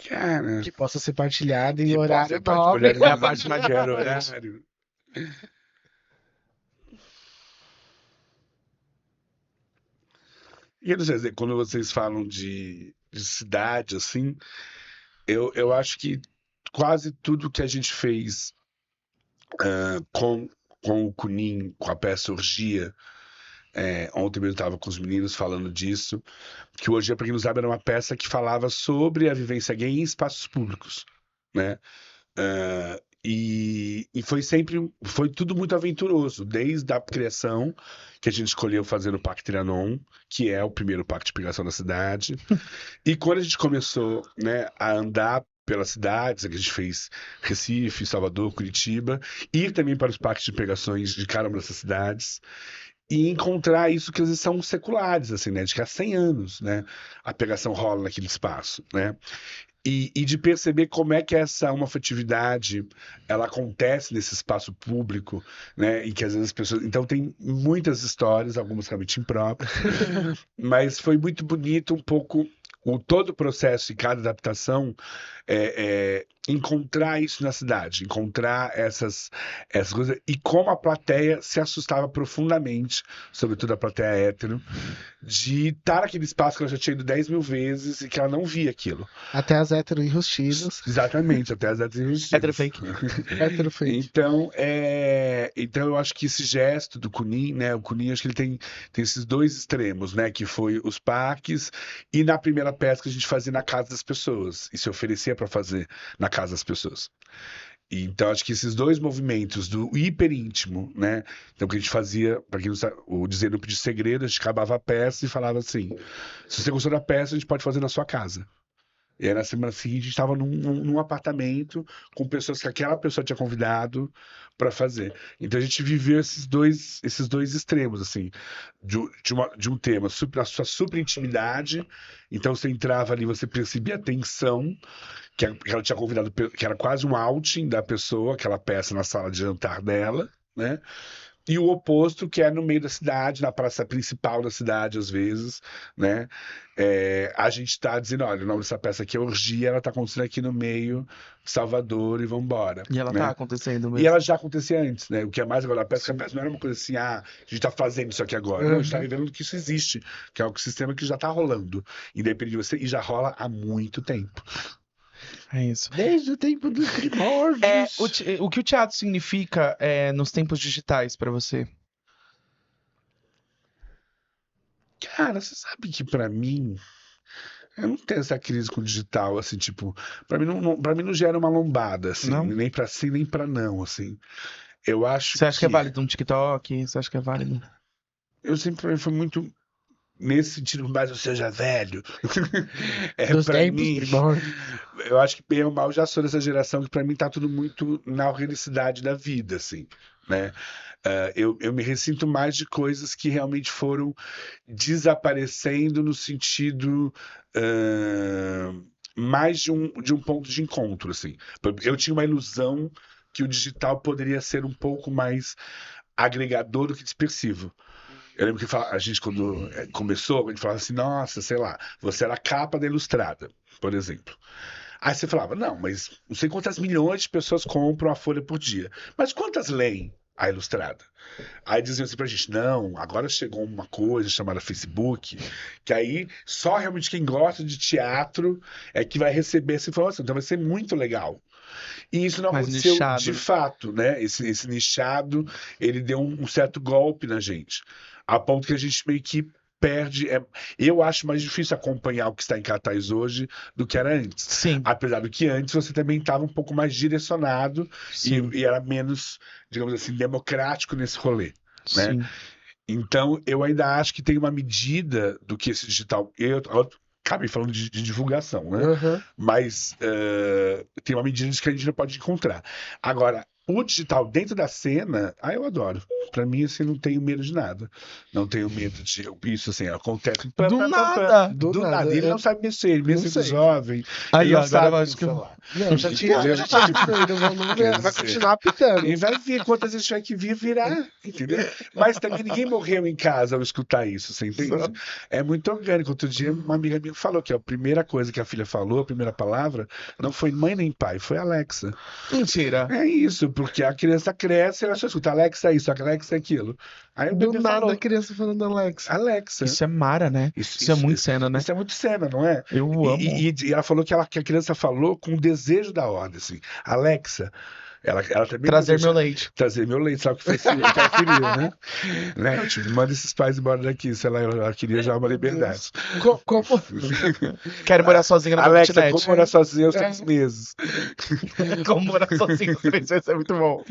Cara, que possa ser partilhado em que horário possa nobre. partilhar É a parte mais qualquer importante. horário. E quer dizer, quando vocês falam de cidade, assim, eu acho que quase tudo que a gente fez com o Kunin, com a peça Orgia, ontem eu estava com os meninos falando disso, que o Orgia, para quem não sabe, era uma peça que falava sobre a vivência gay em espaços públicos, né? E foi tudo muito aventuroso, desde a criação, que a gente escolheu fazer no Parque Trianon, que é o primeiro parque de pegação da cidade. E quando a gente começou, né, a andar pelas cidades, que a gente fez Recife, Salvador, Curitiba, ir também para os parques de pegações de cada uma dessas cidades, e encontrar isso que eles são seculares, assim, né, de que há 100 anos, né, a pegação rola naquele espaço, né. E de perceber como é que essa homoafetividade ela acontece nesse espaço público, né? E que às vezes as pessoas. Então tem muitas histórias, algumas realmente impróprias, mas foi muito bonito um pouco todo o processo e cada adaptação encontrar isso na cidade, encontrar essas coisas e como a plateia se assustava profundamente, sobretudo a plateia hétero, de estar naquele espaço que ela já tinha ido 10 mil vezes e que ela não via aquilo. Até as hétero enrustidas. Exatamente, até as datas enrustidas. Hétero fake. Hétero fake. Então eu acho que esse gesto do Kunin, né? O Kunin, acho que ele tem esses dois extremos, né? Que foi os parques e na primeira peça que a gente fazia na casa das pessoas e se oferecia para fazer na casa das pessoas. Então, acho que esses dois movimentos do hiper íntimo, né? Então, o que a gente fazia, para quem não sabe, o Dizer Não Pedir Segredo, a gente acabava a peça e falava assim: se você gostou da peça, a gente pode fazer na sua casa. E aí, na semana seguinte, a gente estava num apartamento com pessoas que aquela pessoa tinha convidado para fazer. Então, a gente viveu esses dois extremos, assim, de um tema, a sua super intimidade. Então, você entrava ali, você percebia a tensão que ela tinha convidado, que era quase um outing da pessoa, aquela peça na sala de jantar dela, né? E o oposto, que é no meio da cidade, na praça principal da cidade, às vezes, né? A gente está dizendo, olha, o nome dessa peça aqui é Orgia, ela está acontecendo aqui no meio de Salvador e vambora. E ela né? tá acontecendo mesmo. E ela já acontecia antes, né? O que é mais agora, a peça não era uma coisa assim, a gente tá fazendo isso aqui agora. Não, a gente tá revelando que isso existe, que é um sistema que já tá rolando, independente de você, e já rola há muito tempo. É isso. Desde o tempo dos primórdios. O que o teatro significa nos tempos digitais pra você? Cara, você sabe que pra mim, eu não tenho essa crise com o digital, assim, tipo, pra mim não gera uma lombada, assim, Não? nem pra sim, nem pra não, assim. Eu acho Você acha que é válido um TikTok? Você acha que é válido? Eu sempre fui muito nesse sentido, mais eu seja velho, Dos pra tempos mim, primórdios. eu acho que bem ou mal já sou dessa geração que pra mim tá tudo muito na organicidade da vida, assim, né? Eu me ressinto mais de coisas que realmente foram desaparecendo no sentido mais de um ponto de encontro, assim. Eu tinha uma ilusão que o digital poderia ser um pouco mais agregador do que dispersivo. Eu lembro que a gente, quando começou, a gente falava assim, nossa, sei lá, você era a capa da Ilustrada, por exemplo. Aí você falava, não, mas não sei quantas milhões de pessoas compram a Folha por dia. Mas quantas leem a Ilustrada? Aí diziam assim pra gente, não, agora chegou uma coisa chamada Facebook, que aí só realmente quem gosta de teatro é que vai receber essa informação. Então vai ser muito legal. E isso não Mais aconteceu nichado. de fato, né? Esse nichado, ele deu um certo golpe na gente. A ponto que a gente meio que perde. Eu acho mais difícil acompanhar o que está em cartaz hoje do que era antes. Sim, Apesar do que antes você também estava um pouco mais direcionado sim, e era menos, digamos assim, democrático nesse rolê, né? sim. Então, eu ainda acho que tem uma medida do que esse digital. Eu acabei falando de divulgação, né? Aham. Mas tem uma medida de que a gente não pode encontrar. Agora, o digital dentro da cena, eu adoro. Pra mim, assim, não tenho medo de nada. Não tenho medo de. Isso, assim, acontece. Do nada. Do Do nada. nada. Ele Eu não sabe mexer, ele não mesmo sendo sei. jovem. Aí, Ele ó, não agora eu sabe acho que eu. falar. Não, já tinha Entendeu? destruído o volume, Quer vai dizer, continuar apitando. e vai vir quantas vezes tiver que vir, virá, entendeu? Mas também ninguém morreu em casa ao escutar isso, você entende? É muito orgânico. Outro dia, uma amiga minha falou que a primeira coisa que a filha falou, a primeira palavra, não foi mãe nem pai, foi Alexa. Mentira. É isso, porque a criança cresce e ela só escuta Alexa isso, Alexa aquilo. Aí o Do bebê nada a falou, criança falando Alexa. Alexa. Isso é Mara, né? Isso é muito cena, né? Isso é muito cena, não é? Eu amo. E ela falou que a criança falou com o desejo da ordem, assim. Alexa, ela também Trazer deseja meu leite. trazer meu leite, sabe o que foi o que ela queria, né? Né? Tipo, manda esses pais embora daqui, sei lá, ela queria já uma liberdade. Como? Quero morar sozinha numa Alexa, kitnet. como morar sozinha aos 3 meses? Como morar sozinha aos 3 meses é muito bom.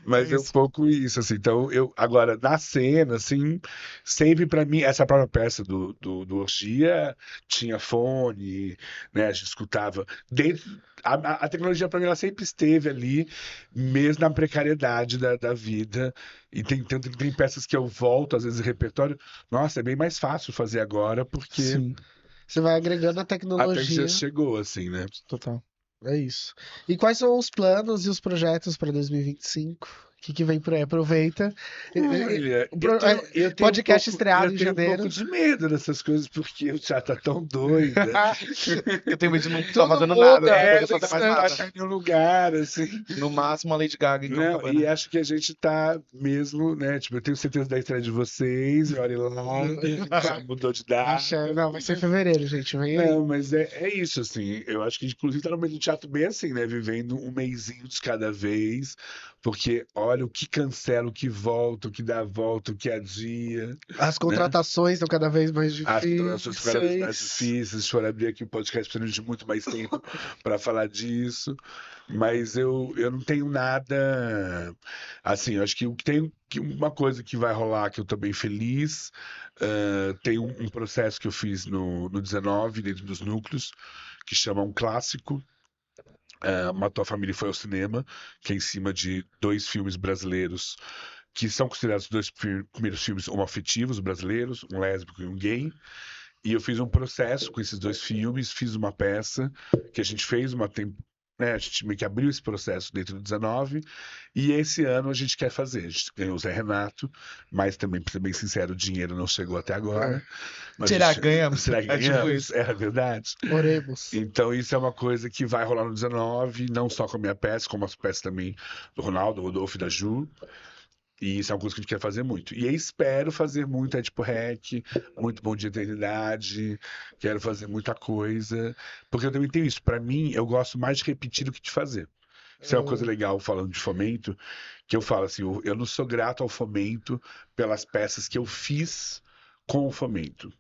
Mas é um Isso. pouco isso, assim. Então, agora, na cena, assim, sempre pra mim, essa própria peça do Orgia tinha fone, né? A gente escutava. A tecnologia, pra mim, ela sempre esteve ali, mesmo na precariedade da vida. E tem peças que eu volto, às vezes, em repertório. Nossa, é bem mais fácil fazer agora, porque Sim, Você vai agregando a a tecnologia tecnologia. chegou, assim, né? total. É isso. E quais são os planos e os projetos para 2025? O que vem por aí? Aproveita. Olha, eu tenho Podcast um pouco, estreado eu em tenho um janeiro. pouco de medo dessas coisas, porque o teatro tá tão doida. Eu tenho medo de não estar Tudo fazendo muda, nada, é, não poder fazer mais Não nada. achar em nenhum lugar, assim. No máximo a Lady Gaga, então. Não, e acho que a gente tá mesmo, né? Tipo, eu tenho certeza da estreia de vocês, e olha lá, já mudou de data. Não, vai ser em fevereiro, gente. Vem aí. Não, mas é isso, assim. Eu acho que, inclusive, tá no meio do teatro bem assim, né? Vivendo um mesinho de cada vez, porque olha o que cancela, o que volta, o que dá volta, o que adia, As né? contratações estão cada vez mais As tranças ficaram mais difíceis. difíceis, for abrir aqui o podcast precisando de muito mais tempo para falar disso, mas eu não tenho nada assim, eu acho que o que tem uma coisa que vai rolar que eu tô bem feliz, tem um processo que eu fiz no 19 dentro dos núcleos, que chama Um Clássico, Matou a Família e Foi ao Cinema, que é em cima de 2 filmes brasileiros que são considerados os 2 primeiros filmes homoafetivos brasileiros, um lésbico e um gay. E eu fiz um processo com esses 2 filmes, fiz uma peça que a gente fez né, a gente meio que abriu esse processo dentro do 19, e esse ano a gente quer fazer. A gente ganhou o Zé Renato, mas também, para ser bem sincero, o dinheiro não chegou até agora. Mas Será que ganhamos? Será que É tipo ganhamos? isso. É a verdade. Oremos. Então, isso é uma coisa que vai rolar no 19, não só com a minha peça, como as peças também do Ronaldo, do Rodolfo e da Ju. E isso é uma coisa que a gente quer fazer muito. E eu espero fazer muito, tipo REC, muito Bom Dia Eternidade, quero fazer muita coisa. Porque eu também tenho isso. Pra mim, eu gosto mais de repetir do que de fazer. Isso é uma coisa legal, falando de Fomento, que eu falo assim, eu não sou grato ao Fomento pelas peças que eu fiz com o Fomento.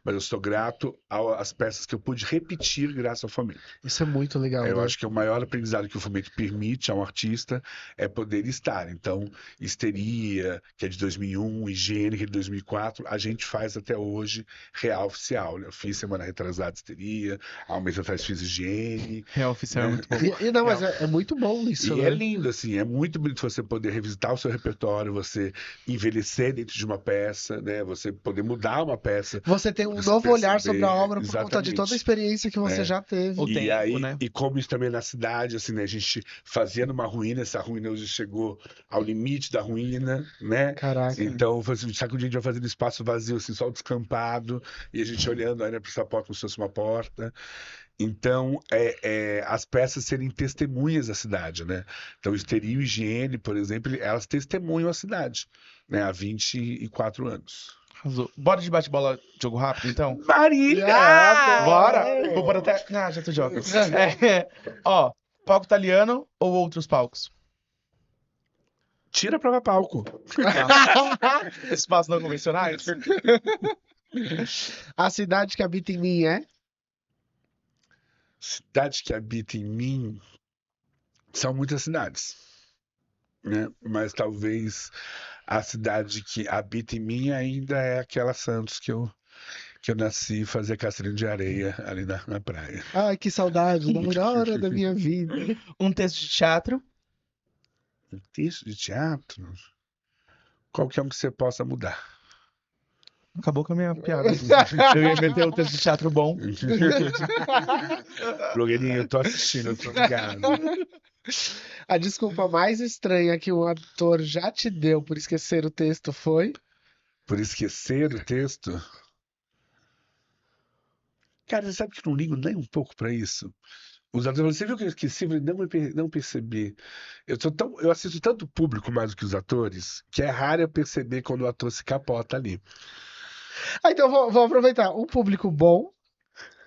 mas eu sou grato às peças que eu pude repetir graças ao fomento. Isso é muito legal, Eu né? acho que o maior aprendizado que o fomento permite a um artista é poder estar. Então, Histeria, que é de 2001, Higiene, que é de 2004, a gente faz até hoje real oficial, né? Eu fiz semana retrasada Histeria, há um mês atrás fiz Higiene. Real oficial é muito bom. E não, mas é muito bom isso, E né? é lindo, assim, é muito bonito você poder revisitar o seu repertório, você envelhecer dentro de uma peça, né? Você poder mudar uma peça. Você tem um Você novo olhar sobre a perceber, obra por conta de toda a exatamente. experiência que você É. já teve. O E tempo, aí, né? e como isso também na cidade, assim, né? A gente fazia numa ruína, essa ruína hoje chegou ao limite da ruína, né? Caraca. Então, sabe que um dia a gente vai fazendo espaço vazio, assim, só o descampado, e a gente olhando ainda para essa porta como se fosse uma porta. Então, as peças serem testemunhas da cidade, né? Então, Histeria e Higiene, por exemplo, elas testemunham a cidade, né? Há 24 anos. Arrasou. Bora de bate-bola, jogo rápido, então? Marília! Ah, Bora! Vou pôr até. Ah, já tô de óculos. Ó, palco italiano ou outros palcos? Tira pra palco. Espaços não convencionais? A cidade que habita em mim é? Cidade que habita em mim são muitas cidades, né? Mas talvez a cidade que habita em mim ainda é aquela Santos que eu nasci e fazia castelinho de areia ali na praia. Ai, que saudade, da melhor hora da minha vida. Um texto de teatro. Um texto de teatro, qualquer um que você possa mudar. Acabou com a minha piada. Eu ia meter um texto de teatro bom. Blogueirinho, eu tô assistindo, eu tô ligado. A desculpa mais estranha que um ator já te deu por esquecer o texto foi? Por esquecer o texto. Cara, você sabe que eu não ligo nem um pouco pra isso. Os atores falam, você viu que eu esqueci? Eu falei, não percebi. Eu assisto tanto público mais do que os atores, que é raro eu perceber quando o ator se capota ali. Ah, então vou aproveitar. Um público bom.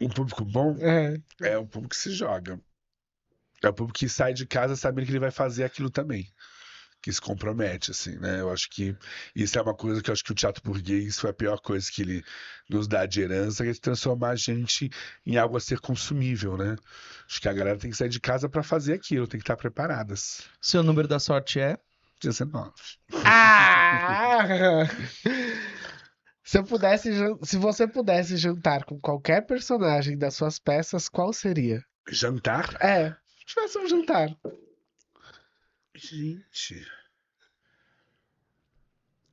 Um público bom É. é o público que se joga. É o público que sai de casa sabendo que ele vai fazer aquilo também. Que se compromete, assim, né? Eu acho que isso é uma coisa que eu acho que o teatro burguês foi a pior coisa que ele nos dá de herança, que é transformar a gente em algo a ser consumível, né? Acho que a galera tem que sair de casa para fazer aquilo, tem que estar preparadas. Seu número da sorte é? 19. Ah! Se você pudesse jantar com qualquer personagem das suas peças, qual seria? Jantar? É, se tivesse um jantar. Gente.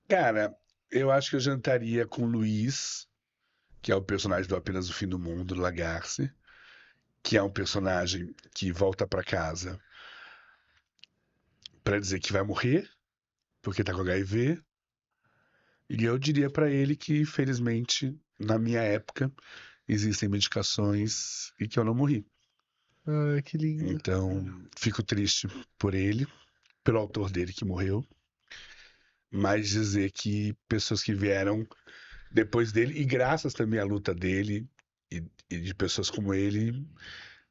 Cara, eu acho que eu jantaria com o Luiz, que é o personagem do Apenas o Fim do Mundo, do Lagarce, que é um personagem que volta pra casa pra dizer que vai morrer, porque tá com HIV. E eu diria pra ele que, felizmente, na minha época, existem medicações e que eu não morri. Ai, que lindo. Então, fico triste por ele, pelo autor dele que morreu, mas dizer que pessoas que vieram depois dele, e graças também à luta dele e de pessoas como ele,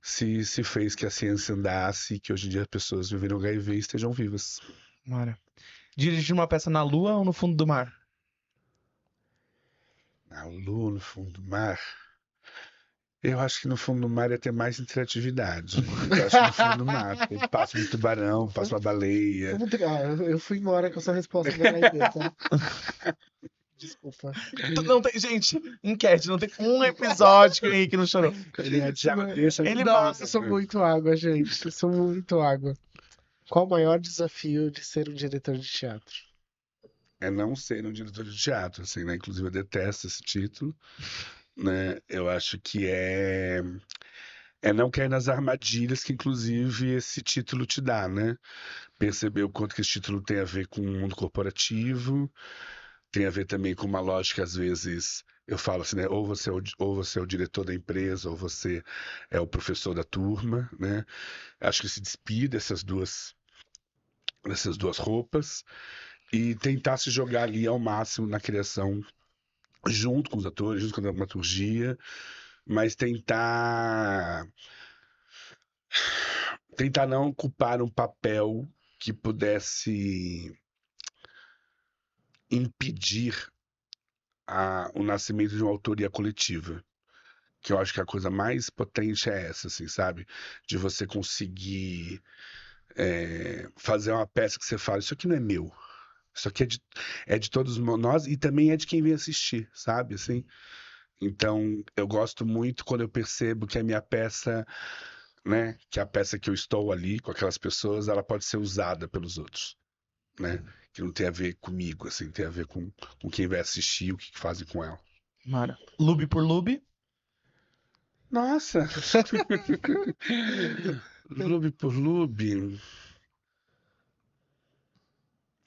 se fez que a ciência andasse e que hoje em dia as pessoas vivendo HIV e estejam vivas. Mara. Dirigir uma peça na lua ou no fundo do mar? Na lua, no fundo do mar. Eu acho que no fundo do mar ia ter mais interatividade. Eu acho que no fundo do mar. Porque passa um tubarão, passa uma baleia. Eu fui embora com essa resposta da HIV, tá? Desculpa. Não tem, gente, enquete, não tem um episódio que o Henrique não chorou. Ele é de água, deixa Ele Nossa, eu sou muito água, gente. Eu sou muito água. Qual o maior desafio de ser um diretor de teatro? É não ser um diretor de teatro, assim, né? Inclusive eu detesto esse título, né? Eu acho que é não cair nas armadilhas que inclusive esse título te dá, né? Perceber o quanto que esse título tem a ver com o mundo corporativo, tem a ver também com uma lógica, às vezes, eu falo assim, né? Ou você é o diretor da empresa, ou você é o professor da turma, né? Acho que se despir dessas duas roupas e tentar se jogar ali ao máximo na criação, junto com os atores, junto com a dramaturgia, mas tentar não ocupar um papel que pudesse impedir o nascimento de uma autoria coletiva. Que eu acho que a coisa mais potente é essa, assim, sabe? De você conseguir fazer uma peça que você fala, isso aqui não é meu. Isso aqui é de todos nós e também é de quem vem assistir, sabe? Assim, então, eu gosto muito quando eu percebo que a minha peça, né, que a peça que eu estou ali com aquelas pessoas, ela pode ser usada pelos outros, né? Que não tem a ver comigo, assim, tem a ver com quem vai assistir, o que fazem com ela. Mara. Lube por Lube. Nossa! Lube por Lube.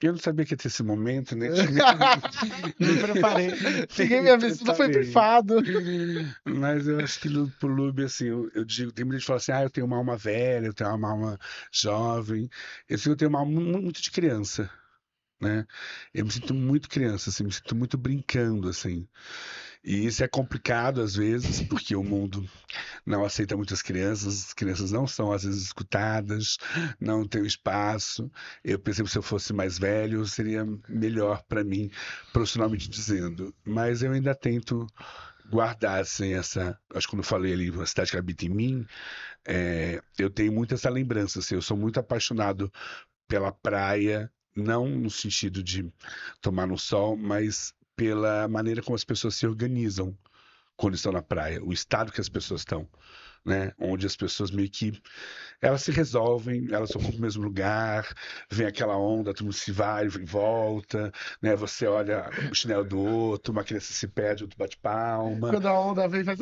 Eu não sabia que ia ter esse momento, né? Me preparei. Ninguém me avisou, não foi pifado. Mas eu acho que Lube por Lube, assim, eu digo, tem muita gente que fala assim, eu tenho uma alma velha, eu tenho uma alma jovem. Eu digo, eu tenho uma alma muito de criança, né? Eu me sinto muito criança, assim, me sinto muito brincando, assim. E isso é complicado às vezes, porque o mundo não aceita muitas crianças, as crianças não são às vezes escutadas, não tem espaço. Eu percebo que se eu fosse mais velho, seria melhor para mim, profissionalmente dizendo. Mas eu ainda tento guardar assim, acho que quando eu falei ali, a cidade que habita em mim, eu tenho muito essa lembrança. Assim, eu sou muito apaixonado pela praia, não no sentido de tomar no sol, mas pela maneira como as pessoas se organizam quando estão na praia, o estado que as pessoas estão, né? Onde as pessoas meio que elas se resolvem, elas ocupam o mesmo lugar, vem aquela onda, todo mundo se vai e volta, né? Você olha o chinelo do outro, uma criança se perde, outro bate palma. Quando a onda vem, faz.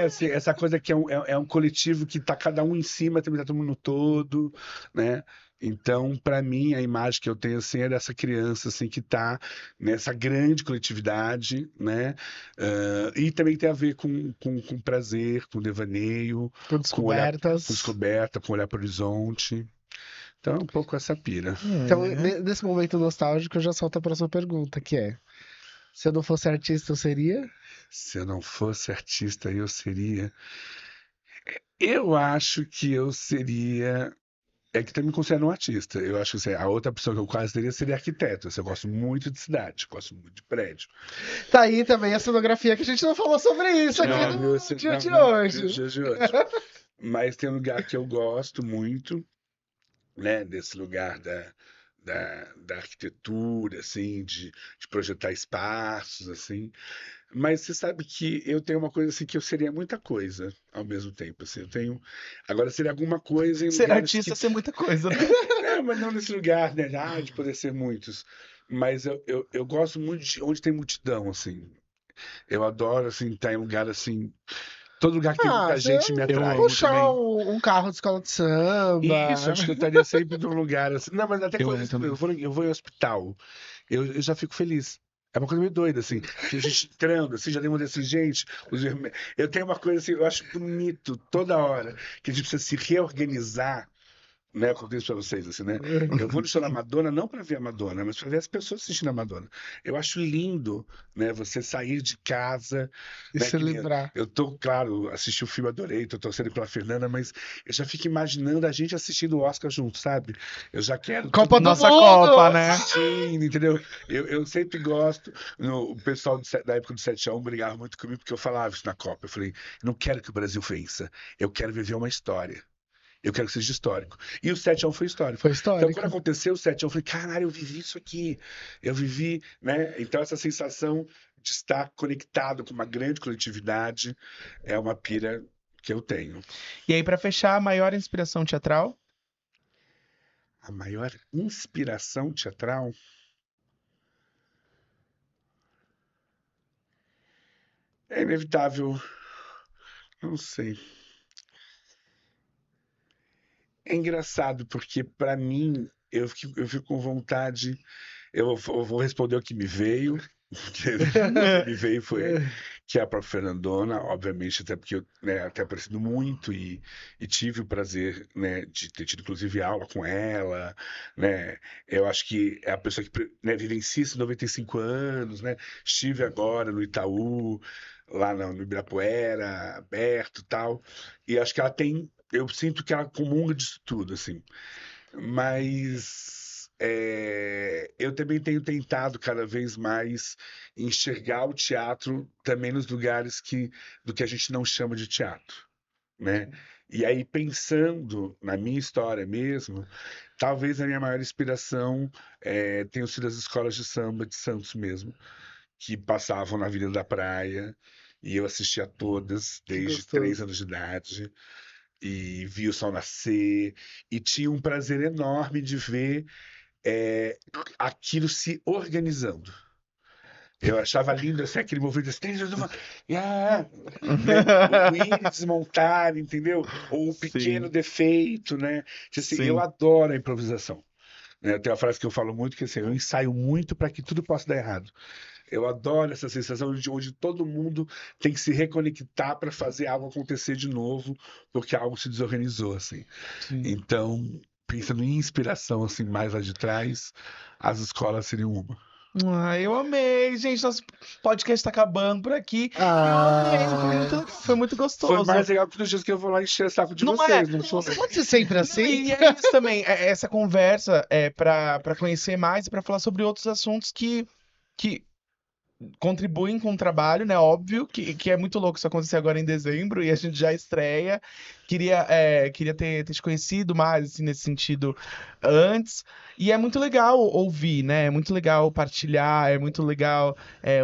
Assim, essa coisa que é um coletivo que tá cada um em cima, também tá todo mundo no todo, né? Então, para mim, a imagem que eu tenho assim é dessa criança assim que tá nessa grande coletividade, né? E também tem a ver com prazer, com devaneio, Com com olhar, descobertas. com descoberta, com olhar para o horizonte. Então, é um pouco essa pira. Então, nesse momento nostálgico, eu já solto a próxima pergunta, que é: se eu não fosse artista, eu seria? Se eu não fosse artista, eu seria. Eu acho que eu seria. É que também me considero um artista. Eu acho que assim, a outra opção que eu quase teria seria arquiteto. Assim, eu gosto muito de cidade, gosto muito de prédio. Tá aí também a cenografia, que a gente não falou sobre isso aqui Não, no viu, dia de no hoje. dia de hoje. Mas tem um lugar que eu gosto muito, né? Desse lugar da arquitetura, assim, de projetar espaços, assim. Mas você sabe que eu tenho uma coisa assim que eu seria muita coisa ao mesmo tempo, assim. Eu tenho. Agora seria alguma coisa em Ser lugares artista é que. ser muita coisa, né? Não, mas não nesse lugar, né? De poder ser muitos. Mas eu gosto muito de onde tem multidão, assim. Eu adoro, assim, estar em lugar assim. Todo lugar que tem muita Você gente me Eu atrai amo puxar também. um carro de escola de samba. Isso, acho que eu estaria sempre num lugar assim. Não, mas até Eu quando amo também. eu vou em hospital, eu já fico feliz. É uma coisa meio doida, assim. Que a gente entrando, assim, já tem uma assim, gente. Eu tenho uma coisa assim, eu acho bonito toda hora, que a gente precisa se reorganizar, né? Eu contei isso pra vocês, assim, né? Eu vou no show da Madonna não para ver a Madonna, mas para ver as pessoas assistindo a Madonna. Eu acho lindo, né? Você sair de casa, E né? se Que nem livrar. eu tô, claro, assisti o filme, adorei, tô torcendo pela Fernanda, mas eu já fico imaginando a gente assistindo o Oscar junto, sabe? Eu já quero Copa do Nossa Mundo! Copa, né? assistindo, entendeu? Eu sempre gosto. O pessoal da época do 7x1 brigava muito comigo porque eu falava isso na Copa. Eu falei, não quero que o Brasil vença, eu quero viver uma história. Eu quero que seja histórico. E o 7x1 foi histórico. Foi Então, histórico. quando aconteceu o 7x1, eu falei, caralho, eu vivi isso aqui. Eu vivi, né? Então, essa sensação de estar conectado com uma grande coletividade é uma pira que eu tenho. E aí, pra fechar, a maior inspiração teatral? A maior inspiração teatral. É inevitável. Não sei. É engraçado, porque para mim, eu fico com vontade. Eu vou responder o que me veio. Porque o que me veio foi que é a própria Fernandona, obviamente, até porque eu, né, até aparecido muito e tive o prazer, né, de ter tido inclusive aula com ela, né? Eu acho que é a pessoa que, né, vivencia esses 95 anos, né? Estive agora no Itaú, lá no Ibirapuera, aberto, e tal, e acho que ela tem, eu sinto que ela comunga disso tudo, assim. Mas eu também tenho tentado cada vez mais enxergar o teatro também nos lugares do que a gente não chama de teatro, né? E aí, pensando na minha história mesmo, talvez a minha maior inspiração tenham sido as escolas de samba de Santos mesmo, que passavam na Avenida da Praia, e eu assistia a todas Que desde 3 gostoso. anos de idade, e via o sol nascer, e tinha um prazer enorme de ver aquilo se organizando. Eu achava lindo assim, aquele movimento assim, né? O ir e desmontar, entendeu? Ou o pequeno Sim, defeito, né? Assim, eu sim. adoro a improvisação. Né? Tem uma frase que eu falo muito que assim, eu ensaio muito para que tudo possa dar errado. Eu adoro essa sensação de onde todo mundo tem que se reconectar para fazer algo acontecer de novo, porque algo se desorganizou, assim. Sim. Então, pensando em inspiração, assim, mais lá de trás, as escolas seriam uma. Eu amei, gente. Nosso podcast tá acabando por aqui. E eu amei, Ah, foi muito Foi gostoso. mais legal que nos dias que eu vou lá encher o saco de Não é? vocês, não foi? pode ser sempre Não, assim? e é isso também. Essa conversa é para conhecer mais e para falar sobre outros assuntos que contribuem com o trabalho, né? Óbvio que é muito louco isso acontecer agora em dezembro e a gente já estreia. Queria ter te conhecido mais, assim, nesse sentido antes. E é muito legal ouvir, né? É muito legal partilhar, é muito legal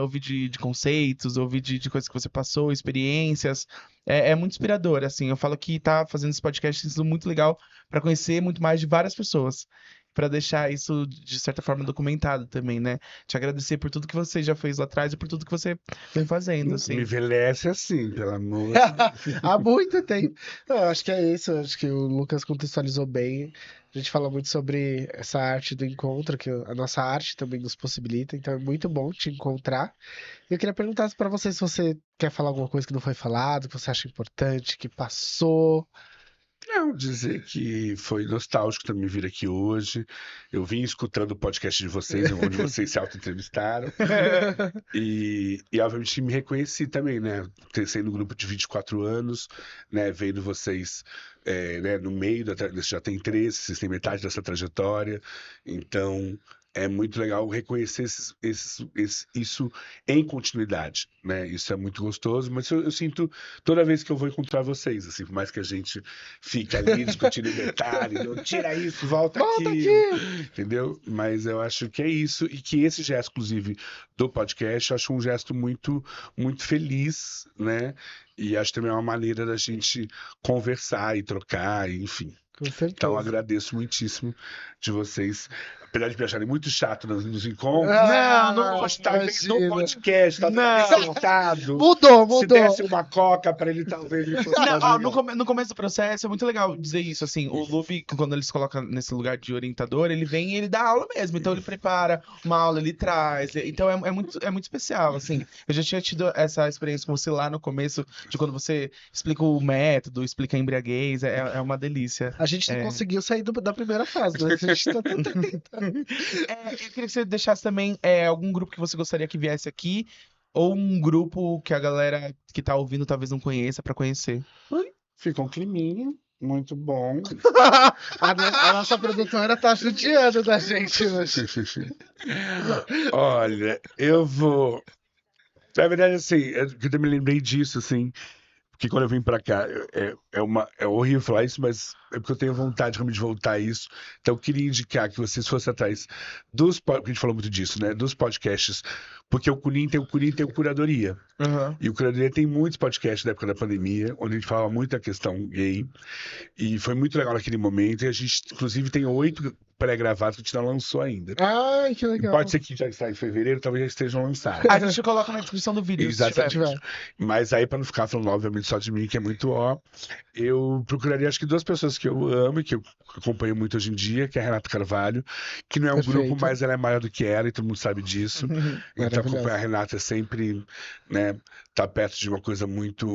ouvir de conceitos, ouvir de coisas que você passou, experiências. É muito inspirador, assim. Eu falo que tá fazendo esse podcast tem sido muito legal para conhecer muito mais de várias pessoas. Para deixar isso, de certa forma, documentado também, né? Te agradecer por tudo que você já fez lá atrás e por tudo que você vem fazendo, Me assim. envelhece assim, pelo amor de Deus. Há muito tempo. Não, eu acho que é isso. Eu acho que o Lucas contextualizou bem. A gente fala muito sobre essa arte do encontro, que a nossa arte também nos possibilita. Então é muito bom te encontrar. E eu queria perguntar para você se você quer falar alguma coisa que não foi falado, que você acha importante, que passou. Não, dizer que foi nostálgico também vir aqui hoje. Eu vim escutando o podcast de vocês, onde vocês se auto-entrevistaram. E obviamente me reconheci também, né? Sendo um grupo de 24 anos, né? Vendo vocês né, no meio já tem 13, vocês têm metade dessa trajetória. Então é muito legal reconhecer isso em continuidade, né? Isso é muito gostoso, mas eu sinto toda vez que eu vou encontrar vocês, assim, por mais que a gente fique ali discutindo detalhes, não, tira isso, volta Volta aquilo, aqui! entendeu? Mas eu acho que é isso, e que esse gesto, inclusive, do podcast, eu acho um gesto muito, muito feliz, né? E acho também uma maneira da gente conversar e trocar, enfim. Com Então, certeza. agradeço muitíssimo de vocês. Apesar de me acharem muito chato nos encontros, Não, não, hoje talvez no Imagina. podcast, talvez Não. sentado. Mudou, Se mudou. desse uma coca pra ele, talvez ele fosse Não, mais ó, legal. no começo do processo é muito legal dizer isso, assim, o Luffy, quando ele se coloca nesse lugar de orientador, ele vem e ele dá aula mesmo, então ele prepara uma aula, ele traz, então é muito especial, assim, eu já tinha tido essa experiência com você lá no começo, de quando você explica o método, explica a embriaguez, é uma delícia. A gente não É. conseguiu sair da primeira fase, mas a gente tá tentando. Eu queria que você deixasse também algum grupo que você gostaria que viesse aqui, ou um grupo que a galera que tá ouvindo talvez não conheça, pra conhecer. Fica um climinha, muito bom. A nossa produtora tá judiando da gente hoje. Olha, eu vou. Na verdade, assim, eu também me lembrei disso, assim, porque quando eu vim pra cá, é horrível falar isso, mas é porque eu tenho vontade realmente de voltar a isso. Então, eu queria indicar que vocês fossem atrás porque a gente falou muito disso, né? Dos podcasts, porque o Cunin tem o Curadoria. Aham. E o Curadoria tem muitos podcasts da época da pandemia, onde a gente falava muito da questão gay. E foi muito legal naquele momento. E a gente, inclusive, tem 8 pré-gravados que a gente não lançou ainda. Ai, que E legal. pode ser que já está em fevereiro, talvez já estejam lançados. A gente coloca na descrição do vídeo, se tiver. Exatamente. Mas aí, para não ficar falando, obviamente, só de mim, que é muito eu procuraria, acho que 2 pessoas que eu amo e que eu acompanho muito hoje em dia, que é a Renata Carvalho, que não é um Perfeito. grupo, mas ela é maior do que ela e todo mundo sabe disso. Então, acompanhar a Renata é sempre, né, tá perto de uma coisa muito,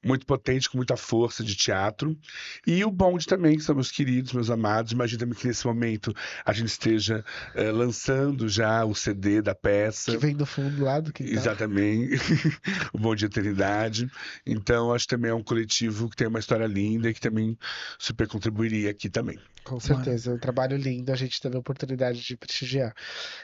muito potente, com muita força de teatro. E o Bonde também, que são meus queridos, meus amados. Imagina-me que nesse momento a gente esteja lançando já o CD da peça. Que vem do fundo lá do quintal. Exatamente. O Bonde Eternidade. Então, acho que também é um coletivo que tem uma história linda e que também super contribuiria aqui também. Com certeza, é um trabalho lindo, a gente teve a oportunidade de prestigiar.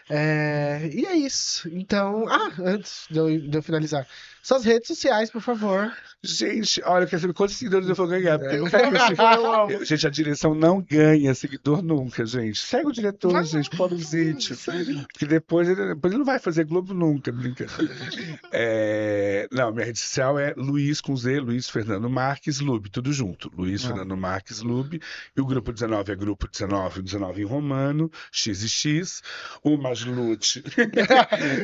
E é isso. Então, antes de eu finalizar, suas redes sociais, por favor. Gente, olha, eu quero saber quantos seguidores eu vou ganhar. Porque não vai conseguir. Gente, a direção não ganha seguidor nunca, gente. Segue o diretor, gente, pobrezinho. Porque depois ele não vai fazer Globo nunca, brincadeira. Não, minha rede social é Luiz com Z, Luiz Fernando Marques Lube, tudo junto. Luiz Fernando Marques Lube. E o grupo 19 é grupo 19, 19 em romano, X e X. O Maslute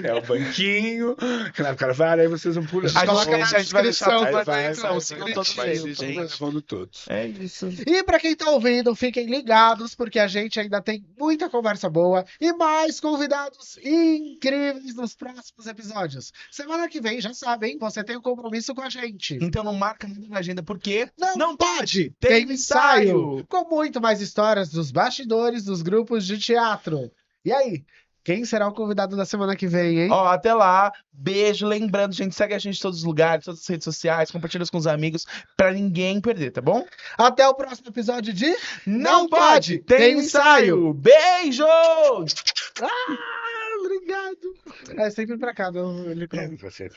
é o banquinho. Claro, Carvalho, aí vocês vão pular. A gente vai deixar tudo na vai, descrição, vai, sigam vai, todos vai, eles, vai, gente. levando todos. É isso. E pra quem tá ouvindo, fiquem ligados, porque a gente ainda tem muita conversa boa e mais convidados incríveis nos próximos episódios. Semana que vem, já sabem, você tem um compromisso com a gente. Então não marca nada na agenda, porque Não pode! Tem ensaio! Com muito mais histórias dos bastidores dos grupos de teatro. E aí, quem será o convidado da semana que vem, hein? Ó, até lá. Beijo. Lembrando, gente, segue a gente em todos os lugares, todas as redes sociais, compartilha com os amigos, pra ninguém perder, tá bom? Até o próximo episódio de Não pode! Tem ensaio! Beijo! Obrigado. É sempre pra cá, não, ele... Você